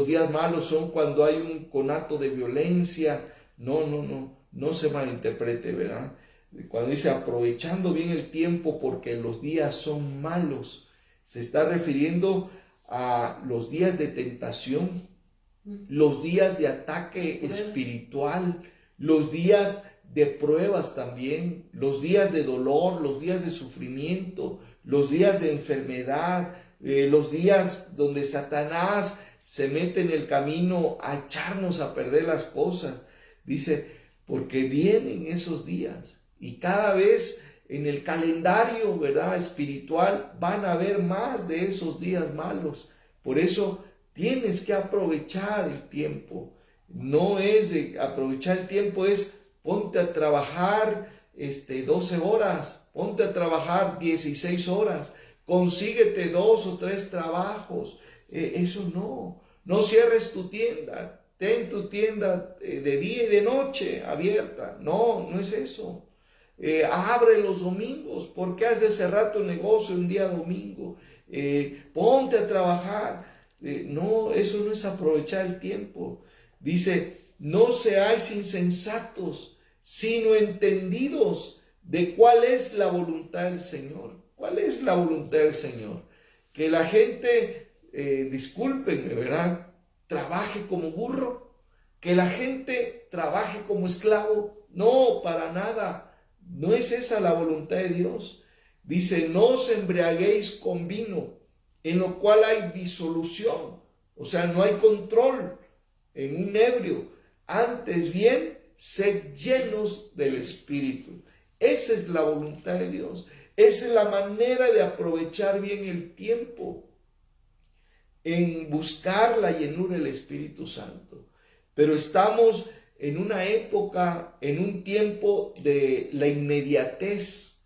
días malos son cuando hay un conato de violencia. No se malinterprete, ¿verdad? Cuando dice aprovechando bien el tiempo porque los días son malos, se está refiriendo a los días de tentación, los días de ataque espiritual, los días de pruebas también, los días de dolor, los días de sufrimiento, los días de enfermedad, los días donde Satanás se mete en el camino a echarnos a perder las cosas. Dice, porque vienen esos días y cada vez en el calendario, ¿verdad?, espiritual van a haber más de esos días malos. Por eso tienes que aprovechar el tiempo. No es de aprovechar el tiempo, es ponte a trabajar 12 horas, ponte a trabajar 16 horas, consíguete 2 o 3 trabajos. Eso no cierres tu tienda. Ten tu tienda de día y de noche abierta. No es eso. Abre los domingos. ¿Por qué has de cerrar tu negocio un día domingo? Ponte a trabajar. Eso no es aprovechar el tiempo. Dice, no seáis insensatos, sino entendidos de cuál es la voluntad del Señor. ¿Cuál es la voluntad del Señor? Que la gente, discúlpenme, ¿verdad?, trabaje como burro, que la gente trabaje como esclavo. No, para nada. No es esa la voluntad de Dios. Dice, no os embriaguéis con vino, en lo cual hay disolución. O sea, no hay control en un ebrio. Antes bien, sed llenos del Espíritu. Esa es la voluntad de Dios. Esa es la manera de aprovechar bien el tiempo, en buscar la llenura del Espíritu Santo. Pero estamos en una época, en un tiempo de la inmediatez,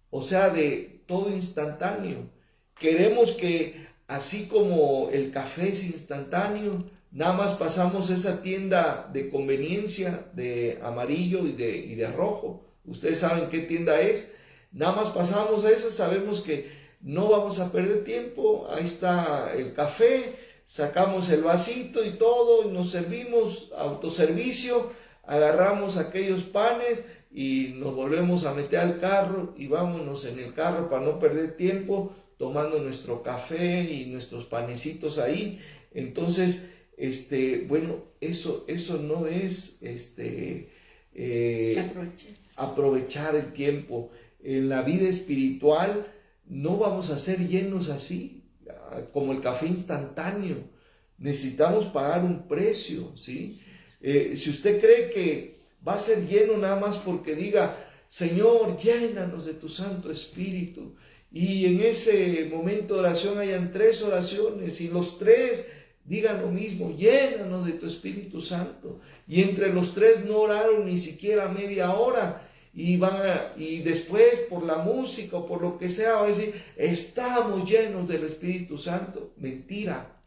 o sea, de todo instantáneo. Queremos que, así como el café es instantáneo, nada más pasamos esa tienda de conveniencia de amarillo y de rojo. Ustedes saben qué tienda es. Nada más pasamos a esa, sabemos que no vamos a perder tiempo. Ahí está el café, sacamos el vasito y todo, y nos servimos, autoservicio, agarramos aquellos panes y nos volvemos a meter al carro y vámonos en el carro para no perder tiempo, tomando nuestro café y nuestros panecitos ahí. Entonces, bueno, eso no es aprovechar el tiempo. En la vida espiritual no vamos a ser llenos así, como el café instantáneo. Necesitamos pagar un precio, ¿sí? Si usted cree que va a ser lleno nada más porque diga, Señor, llénanos de tu Santo Espíritu, y en ese momento de oración hayan 3 oraciones y los 3 digan lo mismo, llénanos de tu Espíritu Santo, y entre los 3 no oraron ni siquiera media hora, y después por la música o por lo que sea va a decir, estamos llenos del Espíritu Santo. Mentira.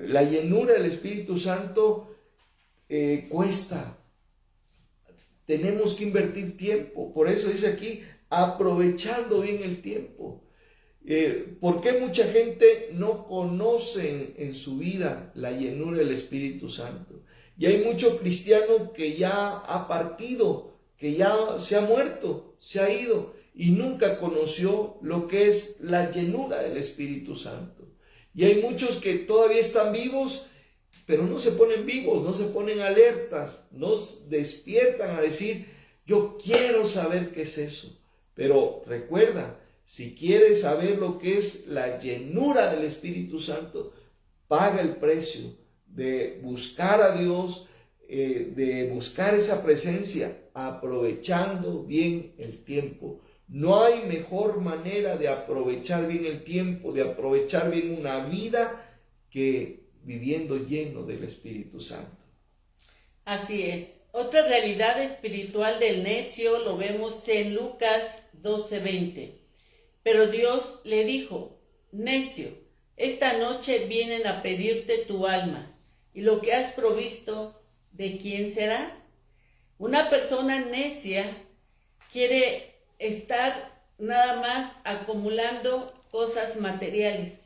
La llenura del Espíritu Santo cuesta. Tenemos que invertir tiempo. Por eso dice aquí, aprovechando bien el tiempo. ¿Por qué mucha gente no conoce en su vida la llenura del Espíritu Santo? Y hay mucho cristiano que ya ha partido, que ya se ha muerto, se ha ido y nunca conoció lo que es la llenura del Espíritu Santo. Y hay muchos que todavía están vivos, pero no se ponen vivos, no se ponen alertas, no despiertan a decir, yo quiero saber qué es eso. Pero recuerda, si quieres saber lo que es la llenura del Espíritu Santo, paga el precio de buscar a Dios, de buscar esa presencia, aprovechando bien el tiempo. No hay mejor manera de aprovechar bien el tiempo, de aprovechar bien una vida, que viviendo lleno del Espíritu Santo. Así es. Otra realidad espiritual del necio lo vemos en Lucas 12:20. Pero Dios le dijo, necio, esta noche vienen a pedirte tu alma, y lo que has provisto, ¿de quién será? Una persona necia quiere estar nada más acumulando cosas materiales.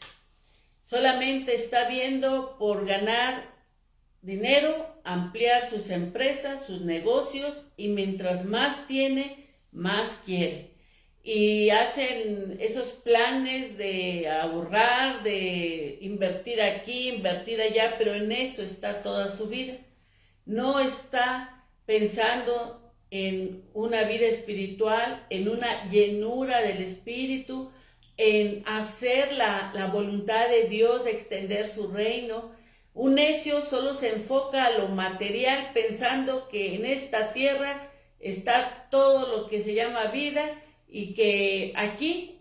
Solamente está viendo por ganar dinero, ampliar sus empresas, sus negocios, y mientras más tiene, más quiere. Y hacen esos planes de ahorrar, de invertir aquí, invertir allá, pero en eso está toda su vida. No está pensando en una vida espiritual, en una llenura del espíritu, en hacer la voluntad de Dios, de extender su reino. Un necio solo se enfoca a lo material, pensando que en esta tierra está todo lo que se llama vida, y que aquí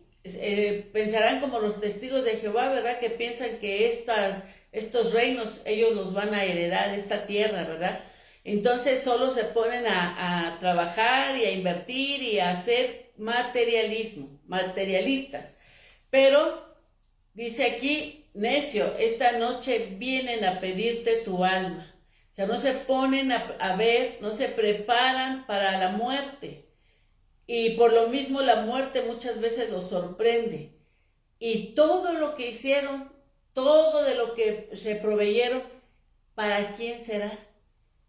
pensarán como los testigos de Jehová, ¿verdad? Que piensan que estos reinos ellos los van a heredar, esta tierra, ¿verdad? Entonces solo se ponen a trabajar y a invertir y a hacer materialistas. Pero dice aquí, necio, esta noche vienen a pedirte tu alma. O sea, no se ponen a ver, no se preparan para la muerte. Y por lo mismo la muerte muchas veces los sorprende. Y todo lo que hicieron, todo de lo que se proveyeron, ¿para quién será?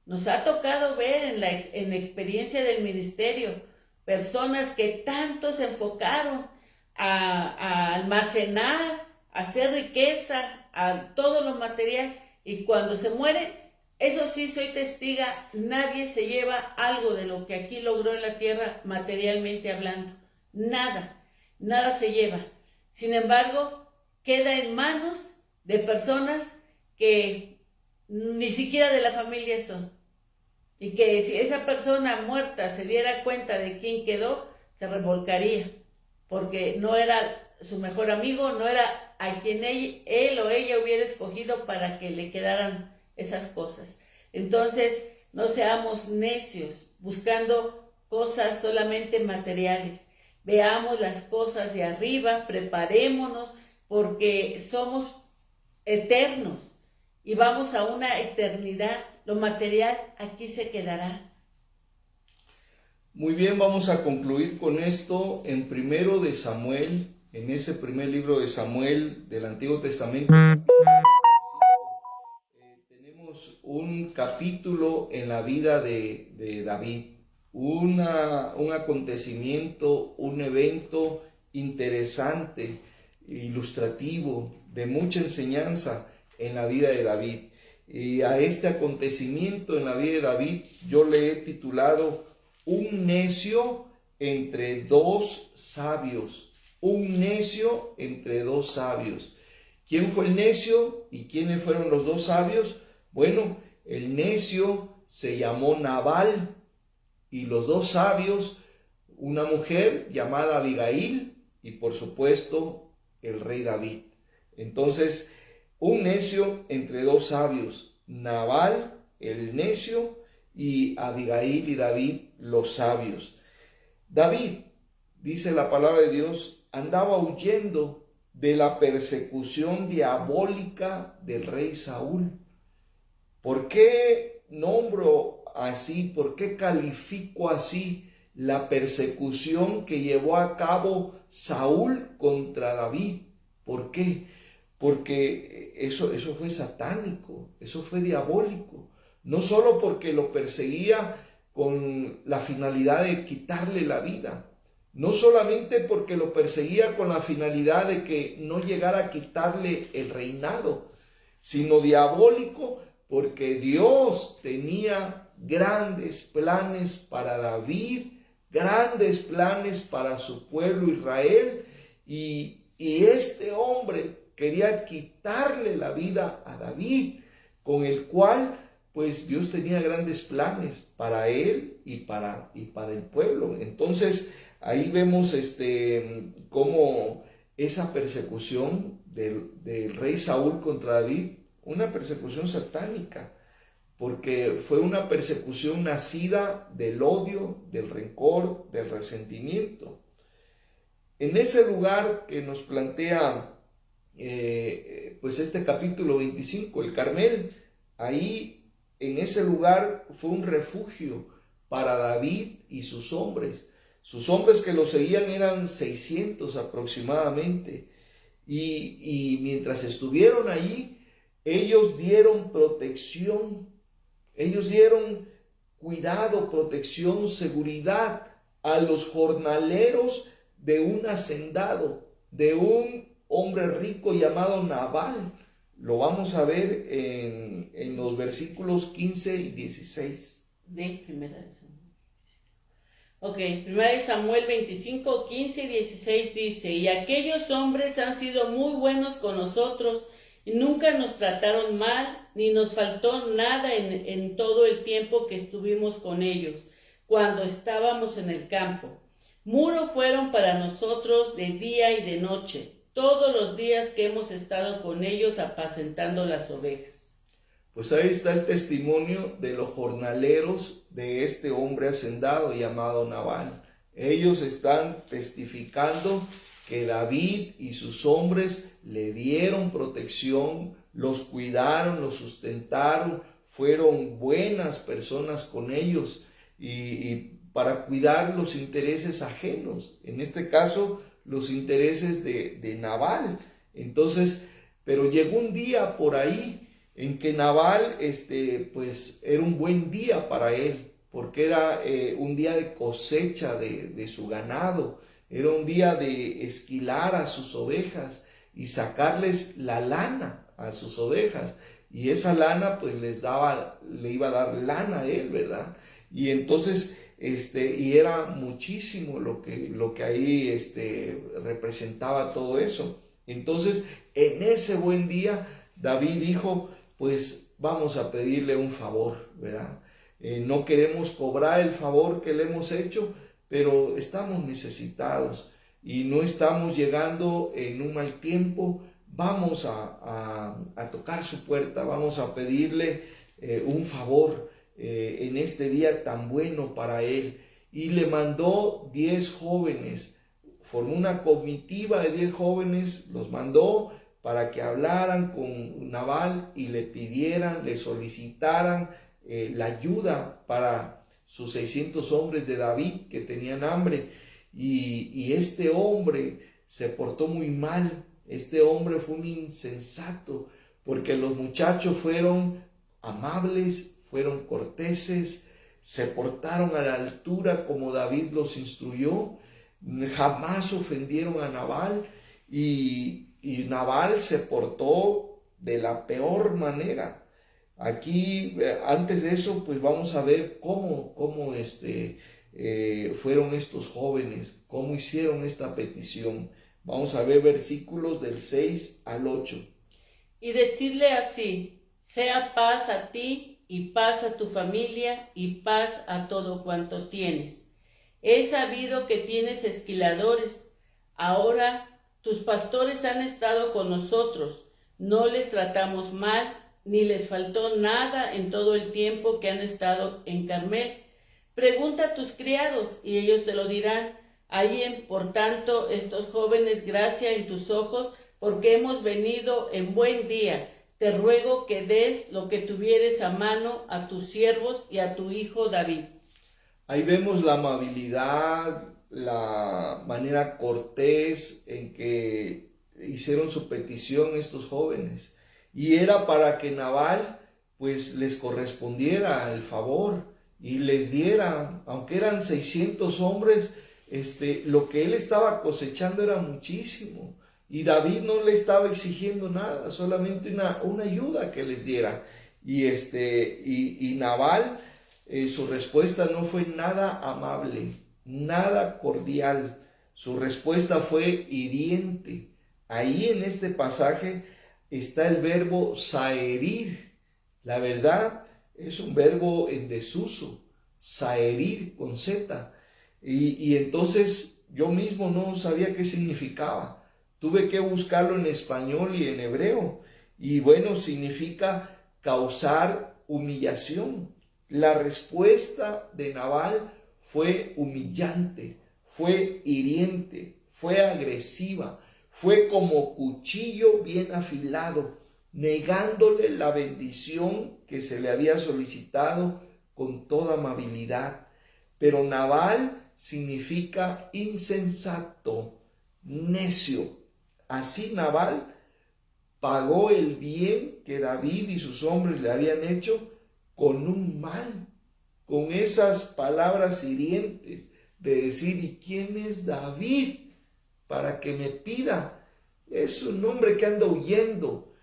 Nos ha tocado ver en la experiencia del ministerio personas que tanto se enfocaron a almacenar, a hacer riqueza, a todo lo material, y cuando se muere, eso sí, soy testiga, nadie se lleva algo de lo que aquí logró en la tierra materialmente hablando. Nada, nada se lleva. Sin embargo, queda en manos de personas que ni siquiera de la familia son. Y que si esa persona muerta se diera cuenta de quién quedó, se revolcaría. Porque no era su mejor amigo, no era a quien él o ella hubiera escogido para que le quedaran esas cosas. Entonces, no seamos necios buscando cosas solamente materiales. Veamos las cosas de arriba, preparémonos, porque somos eternos y vamos a una eternidad. Lo material aquí se quedará. Muy bien, vamos a concluir con esto en primero de Samuel, en ese primer libro de Samuel del Antiguo Testamento. Tenemos un capítulo en la vida de David, un acontecimiento, un evento interesante, ilustrativo, de mucha enseñanza en la vida de David. Y a este acontecimiento en la vida de David yo le he titulado un necio entre dos sabios. Un necio entre dos sabios. ¿Quién fue el necio y quiénes fueron los dos sabios? Bueno, el necio se llamó Nabal y los dos sabios, una mujer llamada Abigail y por supuesto el rey David. Entonces, un necio entre dos sabios, Nabal, el necio, y Abigail y David, los sabios. David, dice la palabra de Dios, andaba huyendo de la persecución diabólica del rey Saúl. ¿Por qué nombro así? ¿Por qué califico así la persecución que llevó a cabo Saúl contra David? ¿Por qué? Porque eso fue satánico, eso fue diabólico. No solo porque lo perseguía con la finalidad de quitarle la vida, no solamente porque lo perseguía con la finalidad de que no llegara a quitarle el reinado, sino diabólico porque Dios tenía grandes planes para David, grandes planes para su pueblo Israel, y este hombre quería quitarle la vida a David, con el cual pues Dios tenía grandes planes para él y para el pueblo. Entonces ahí vemos cómo esa persecución del rey Saúl contra David, una persecución satánica, porque fue una persecución nacida del odio, del rencor, del resentimiento. En ese lugar que nos plantea pues este capítulo 25, el Carmel. Ahí, en ese lugar, fue un refugio para David y sus hombres. Sus hombres que lo seguían eran 600 aproximadamente. Y mientras estuvieron allí, ellos dieron protección, ellos dieron cuidado, protección, seguridad a los jornaleros de un hacendado, de un hombre rico llamado Nabal. Lo vamos a ver en los versículos 15 y 16. De Primera de Samuel. Ok, Primera de Samuel 25, 15 y 16 dice: y aquellos hombres han sido muy buenos con nosotros, y nunca nos trataron mal, ni nos faltó nada en todo el tiempo que estuvimos con ellos, cuando estábamos en el campo. Muro fueron para nosotros de día y de noche, todos los días que hemos estado con ellos apacentando las ovejas. Pues ahí está el testimonio de los jornaleros de este hombre hacendado llamado Nabal. Ellos están testificando que David y sus hombres le dieron protección, los cuidaron, los sustentaron, fueron buenas personas con ellos y para cuidar los intereses ajenos, en este caso los intereses de Nabal. Entonces, pero llegó un día por ahí en que Nabal, pues era un buen día para él, porque era un día de cosecha de su ganado, era un día de esquilar a sus ovejas y sacarles la lana a sus ovejas, y esa lana pues le iba a dar lana a él, ¿verdad? Y entonces, y era muchísimo lo que ahí representaba todo eso. Entonces, en ese buen día, David dijo, pues vamos a pedirle un favor, ¿verdad? No queremos cobrar el favor que le hemos hecho, pero estamos necesitados y no estamos llegando en un mal tiempo. Vamos a tocar su puerta, vamos a pedirle un favor en este día tan bueno para él. Y le mandó 10 jóvenes, formó una comitiva de 10 jóvenes, los mandó para que hablaran con Nabal y le pidieran, le solicitaran la ayuda para sus 600 hombres de David que tenían hambre. Y este hombre se portó muy mal, este hombre fue un insensato, porque los muchachos fueron amables, fueron corteses, se portaron a la altura como David los instruyó, jamás ofendieron a Nabal y Nabal se portó de la peor manera. Aquí, antes de eso, pues vamos a ver cómo fueron estos jóvenes, cómo hicieron esta petición. Vamos a ver versículos del 6 al 8. Y decirle así: sea paz a ti y paz a tu familia y paz a todo cuanto tienes. He sabido que tienes esquiladores. Ahora tus pastores han estado con nosotros, no les tratamos mal, ni les faltó nada en todo el tiempo que han estado en Carmel. Pregunta a tus criados y ellos te lo dirán. Hallen, por tanto, estos jóvenes gracia en tus ojos, porque hemos venido en buen día. Te ruego que des lo que tuvieres a mano a tus siervos y a tu hijo David. Ahí vemos la amabilidad, la manera cortés en que hicieron su petición estos jóvenes. Y era para que Nabal pues les correspondiera el favor y les diera, aunque eran 600 hombres, lo que él estaba cosechando era muchísimo. Y David no le estaba exigiendo nada, solamente una ayuda que les diera. Y Nabal, su respuesta no fue nada amable, nada cordial. Su respuesta fue hiriente. Ahí en este pasaje está el verbo saherir. La verdad es un verbo en desuso, saherir con Z. Y entonces yo mismo no sabía qué significaba. Tuve que buscarlo en español y en hebreo. Y bueno, significa causar humillación. La respuesta de Nabal fue humillante, fue hiriente, fue agresiva, fue como cuchillo bien afilado, negándole la bendición que se le había solicitado con toda amabilidad. Pero Nabal significa insensato, necio. Así Nabal pagó el bien que David y sus hombres le habían hecho con un mal, con esas palabras hirientes de decir: ¿y quién es David para que me pida? Es un hombre que anda huyendo.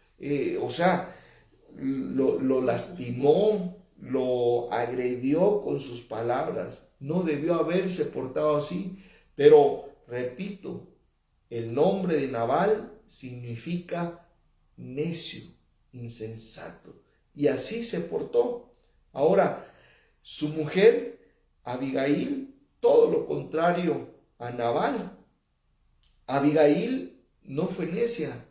Lo lastimó, lo agredió con sus palabras. No debió haberse portado así, pero repito, el nombre de Nabal significa necio, insensato, y así se portó. Ahora, su mujer, Abigail, todo lo contrario a Nabal. Abigail no fue necia,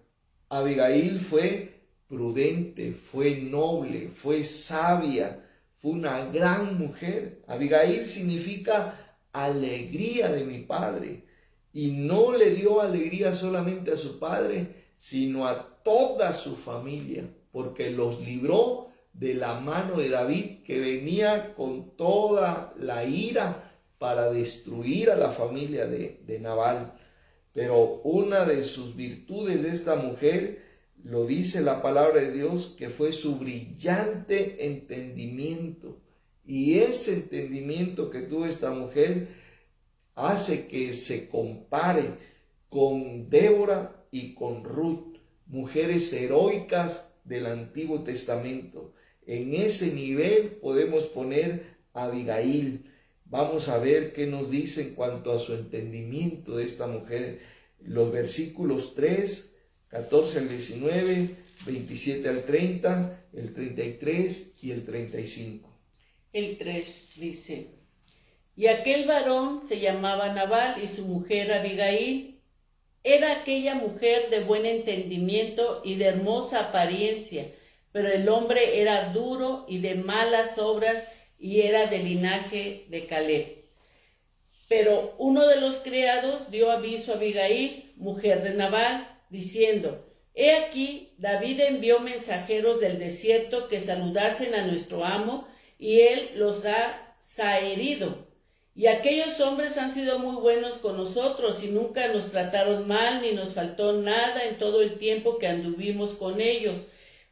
Abigail fue prudente, fue noble, fue sabia, fue una gran mujer. Abigail significa alegría de mi padre, y no le dio alegría solamente a su padre, sino a toda su familia, porque los libró de la mano de David, que venía con toda la ira para destruir a la familia de Nabal. Pero una de sus virtudes de esta mujer, lo dice la palabra de Dios, que fue su brillante entendimiento. Y ese entendimiento que tuvo esta mujer hace que se compare con Débora y con Ruth, mujeres heroicas del Antiguo Testamento. En ese nivel podemos poner a Abigail. Vamos a ver qué nos dice en cuanto a su entendimiento de esta mujer. Los versículos 3, 14 al 19, 27 al 30, el 33 y el 35. El 3 dice: y aquel varón se llamaba Nabal y su mujer Abigail. Era aquella mujer de buen entendimiento y de hermosa apariencia, pero el hombre era duro y de malas obras, y era del linaje de Caleb. Pero uno de los criados dio aviso a Abigail, mujer de Nabal, diciendo: he aquí, David envió mensajeros del desierto que saludasen a nuestro amo, y él los ha zaherido. Y aquellos hombres han sido muy buenos con nosotros, y nunca nos trataron mal, ni nos faltó nada en todo el tiempo que anduvimos con ellos,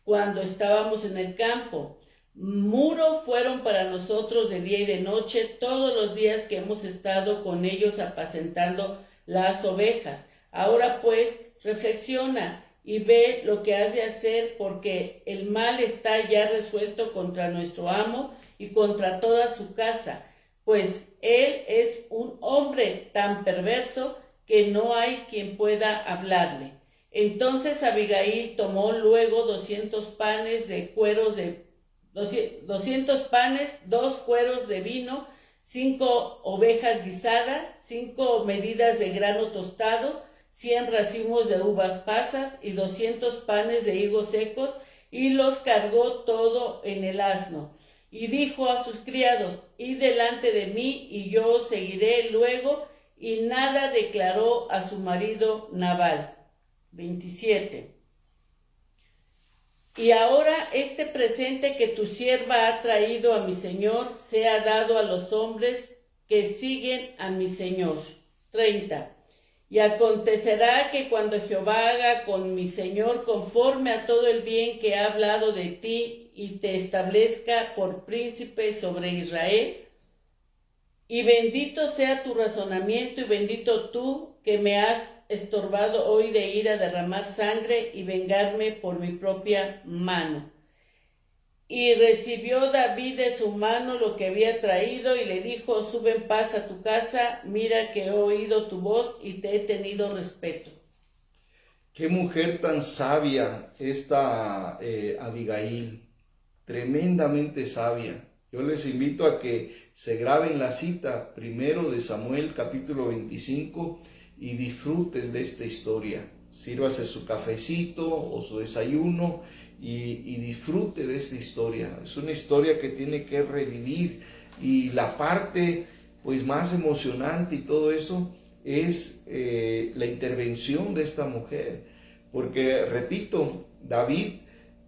cuando estábamos en el campo. Muro fueron para nosotros de día y de noche, todos los días que hemos estado con ellos apacentando las ovejas. Ahora pues, reflexiona y ve lo que has de hacer, porque el mal está ya resuelto contra nuestro amo y contra toda su casa, pues él es un hombre tan perverso que no hay quien pueda hablarle. Entonces Abigail tomó luego 200 panes, 2 cueros de vino, 5 ovejas guisadas, 5 medidas de grano tostado, 100 racimos de uvas pasas y 200 panes de higos secos, y los cargó todo en el asno. Y dijo a sus criados: id delante de mí, y yo os seguiré luego. Y nada declaró a su marido Nabal. 27. Y ahora este presente que tu sierva ha traído a mi señor sea dado a los hombres que siguen a mi señor. 30. Y acontecerá que cuando Jehová haga con mi señor conforme a todo el bien que ha hablado de ti, y te establezca por príncipe sobre Israel, y bendito sea tu razonamiento, y bendito tú que me has estorbado hoy de ir a derramar sangre y vengarme por mi propia mano. Y recibió David de su mano lo que había traído, y le dijo: sube en paz a tu casa, mira que he oído tu voz y te he tenido respeto. Qué mujer tan sabia esta Abigail, tremendamente sabia. Yo les invito a que se graben la cita, 1 de Samuel capítulo 25, y disfruten de esta historia. Sírvase su cafecito o su desayuno y disfrute de esta historia. Es una historia que tiene que revivir, y la parte pues más emocionante y todo eso es la intervención de esta mujer, porque, repito, David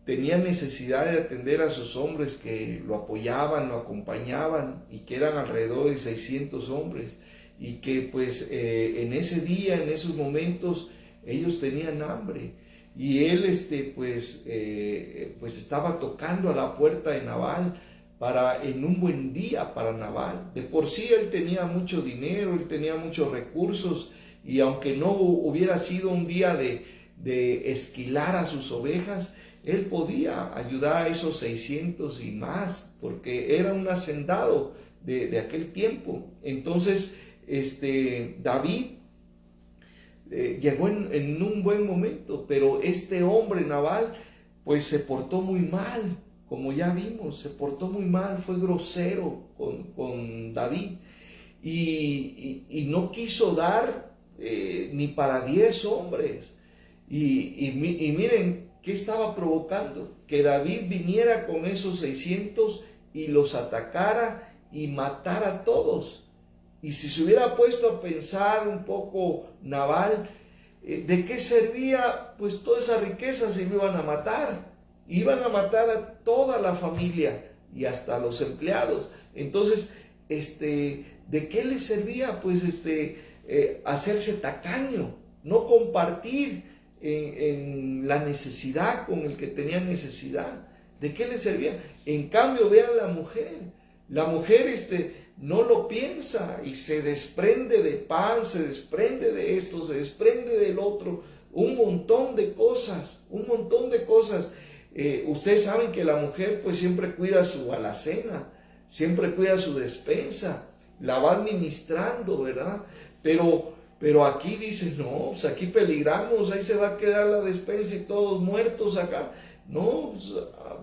tenía necesidad de atender a sus hombres que lo apoyaban, lo acompañaban, y que eran alrededor de 600 hombres, y que pues en ese día, en esos momentos, ellos tenían hambre, y él pues estaba tocando a la puerta de Nabal en un buen día para Nabal. De por sí él tenía mucho dinero, él tenía muchos recursos, y aunque no hubiera sido un día de esquilar a sus ovejas, él podía ayudar a esos 600 y más, porque era un hacendado de aquel tiempo. Entonces, David llegó en un buen momento, pero este hombre Nabal, pues se portó muy mal, como ya vimos, se portó muy mal, fue grosero con David, y no quiso dar ni para 10 hombres, y miren, ¿qué estaba provocando? Que David viniera con esos 600 y los atacara y matara a todos. Y si se hubiera puesto a pensar un poco Nabal, ¿de qué servía? Pues toda esa riqueza se iban a matar. Iban a matar a toda la familia y hasta a los empleados. Entonces, ¿de qué le servía? Pues hacerse tacaño, no compartir en la necesidad con el que tenía necesidad. ¿De qué le servía? En cambio, vean la mujer no lo piensa y se desprende de pan, se desprende de esto, se desprende del otro, un montón de cosas. Ustedes saben que la mujer pues siempre cuida su alacena, siempre cuida su despensa, la va administrando, ¿verdad? Pero aquí dice, no, pues aquí peligramos, ahí se va a quedar la despensa y todos muertos acá. No, pues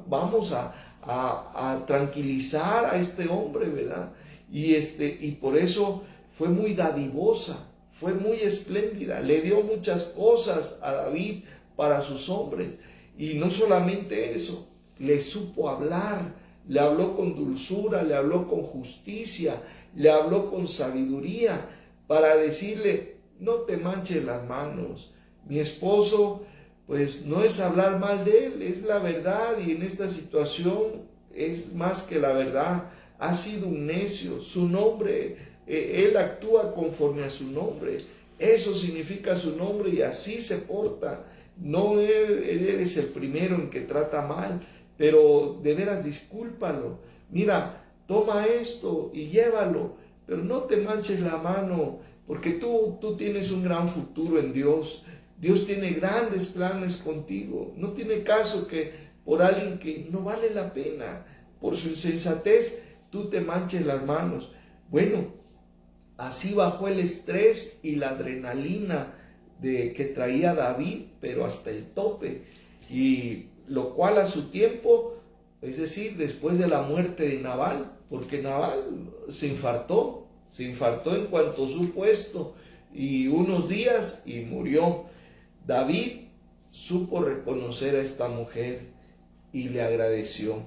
vamos a tranquilizar a este hombre, ¿verdad? Y por eso fue muy dadivosa, fue muy espléndida, le dio muchas cosas a David para sus hombres. Y no solamente eso, le supo hablar, le habló con dulzura, le habló con justicia, le habló con sabiduría, para decirle, no te manches las manos, mi esposo, pues no es hablar mal de él, es la verdad, y en esta situación es más que la verdad, ha sido un necio, su nombre, él actúa conforme a su nombre, eso significa su nombre y así se porta, no eres el primero en que trata mal, pero de veras discúlpalo, mira, toma esto y llévalo, pero no te manches la mano, porque tú tienes un gran futuro en Dios. Dios tiene grandes planes contigo. No tiene caso que por alguien que no vale la pena, por su insensatez, tú te manches las manos. Bueno, así bajó el estrés y la adrenalina que traía David, pero hasta el tope. Y lo cual a su tiempo, es decir, después de la muerte de Nabal, porque Nabal se infartó en cuanto supo esto, y unos días y murió. David supo reconocer a esta mujer y le agradeció.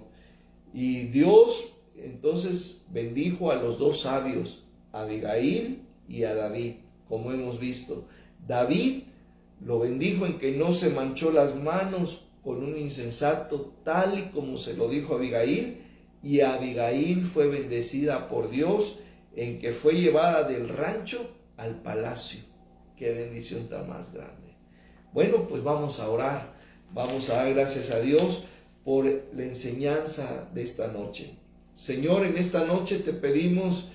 Y Dios entonces bendijo a los dos sabios, a Abigail y a David, como hemos visto. David lo bendijo en que no se manchó las manos con un insensato, tal y como se lo dijo a Abigail, y Abigail fue bendecida por Dios en que fue llevada del rancho al palacio. Qué bendición tan más grande. Bueno, pues vamos a orar, vamos a dar gracias a Dios por la enseñanza de esta noche. Señor, en esta noche te pedimos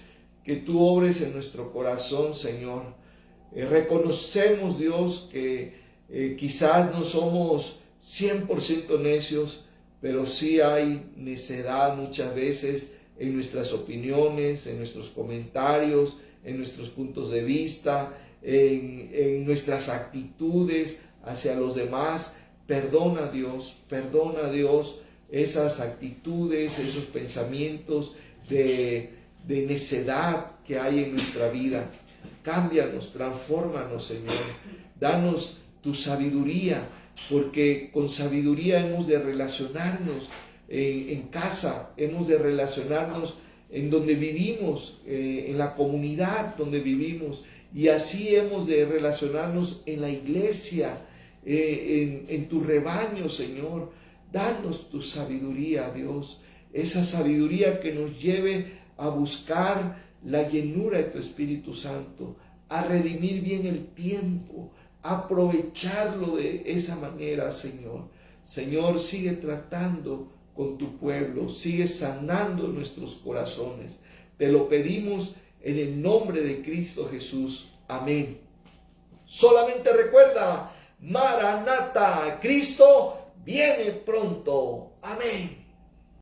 que tú obres en nuestro corazón, Señor. Reconocemos, Dios, que quizás no somos 100% necios, pero sí hay necedad muchas veces en nuestras opiniones, en nuestros comentarios, en nuestros puntos de vista, en nuestras actitudes hacia los demás. Perdona Dios esas actitudes, esos pensamientos de necedad que hay en nuestra vida. Cámbianos, transfórmanos, Señor. Danos tu sabiduría, porque con sabiduría hemos de relacionarnos en casa, hemos de relacionarnos en donde vivimos, en la comunidad donde vivimos, Y así hemos de relacionarnos en la iglesia, en tu rebaño, Señor. Danos tu sabiduría, Dios, esa sabiduría que nos lleve a buscar la llenura de tu Espíritu Santo, a redimir bien el tiempo, a aprovecharlo de esa manera, Señor. Señor, sigue tratando con tu pueblo, sigue sanando nuestros corazones. Te lo pedimos en el nombre de Cristo Jesús. Amén. Solamente recuerda, Maranata, Cristo viene pronto. Amén.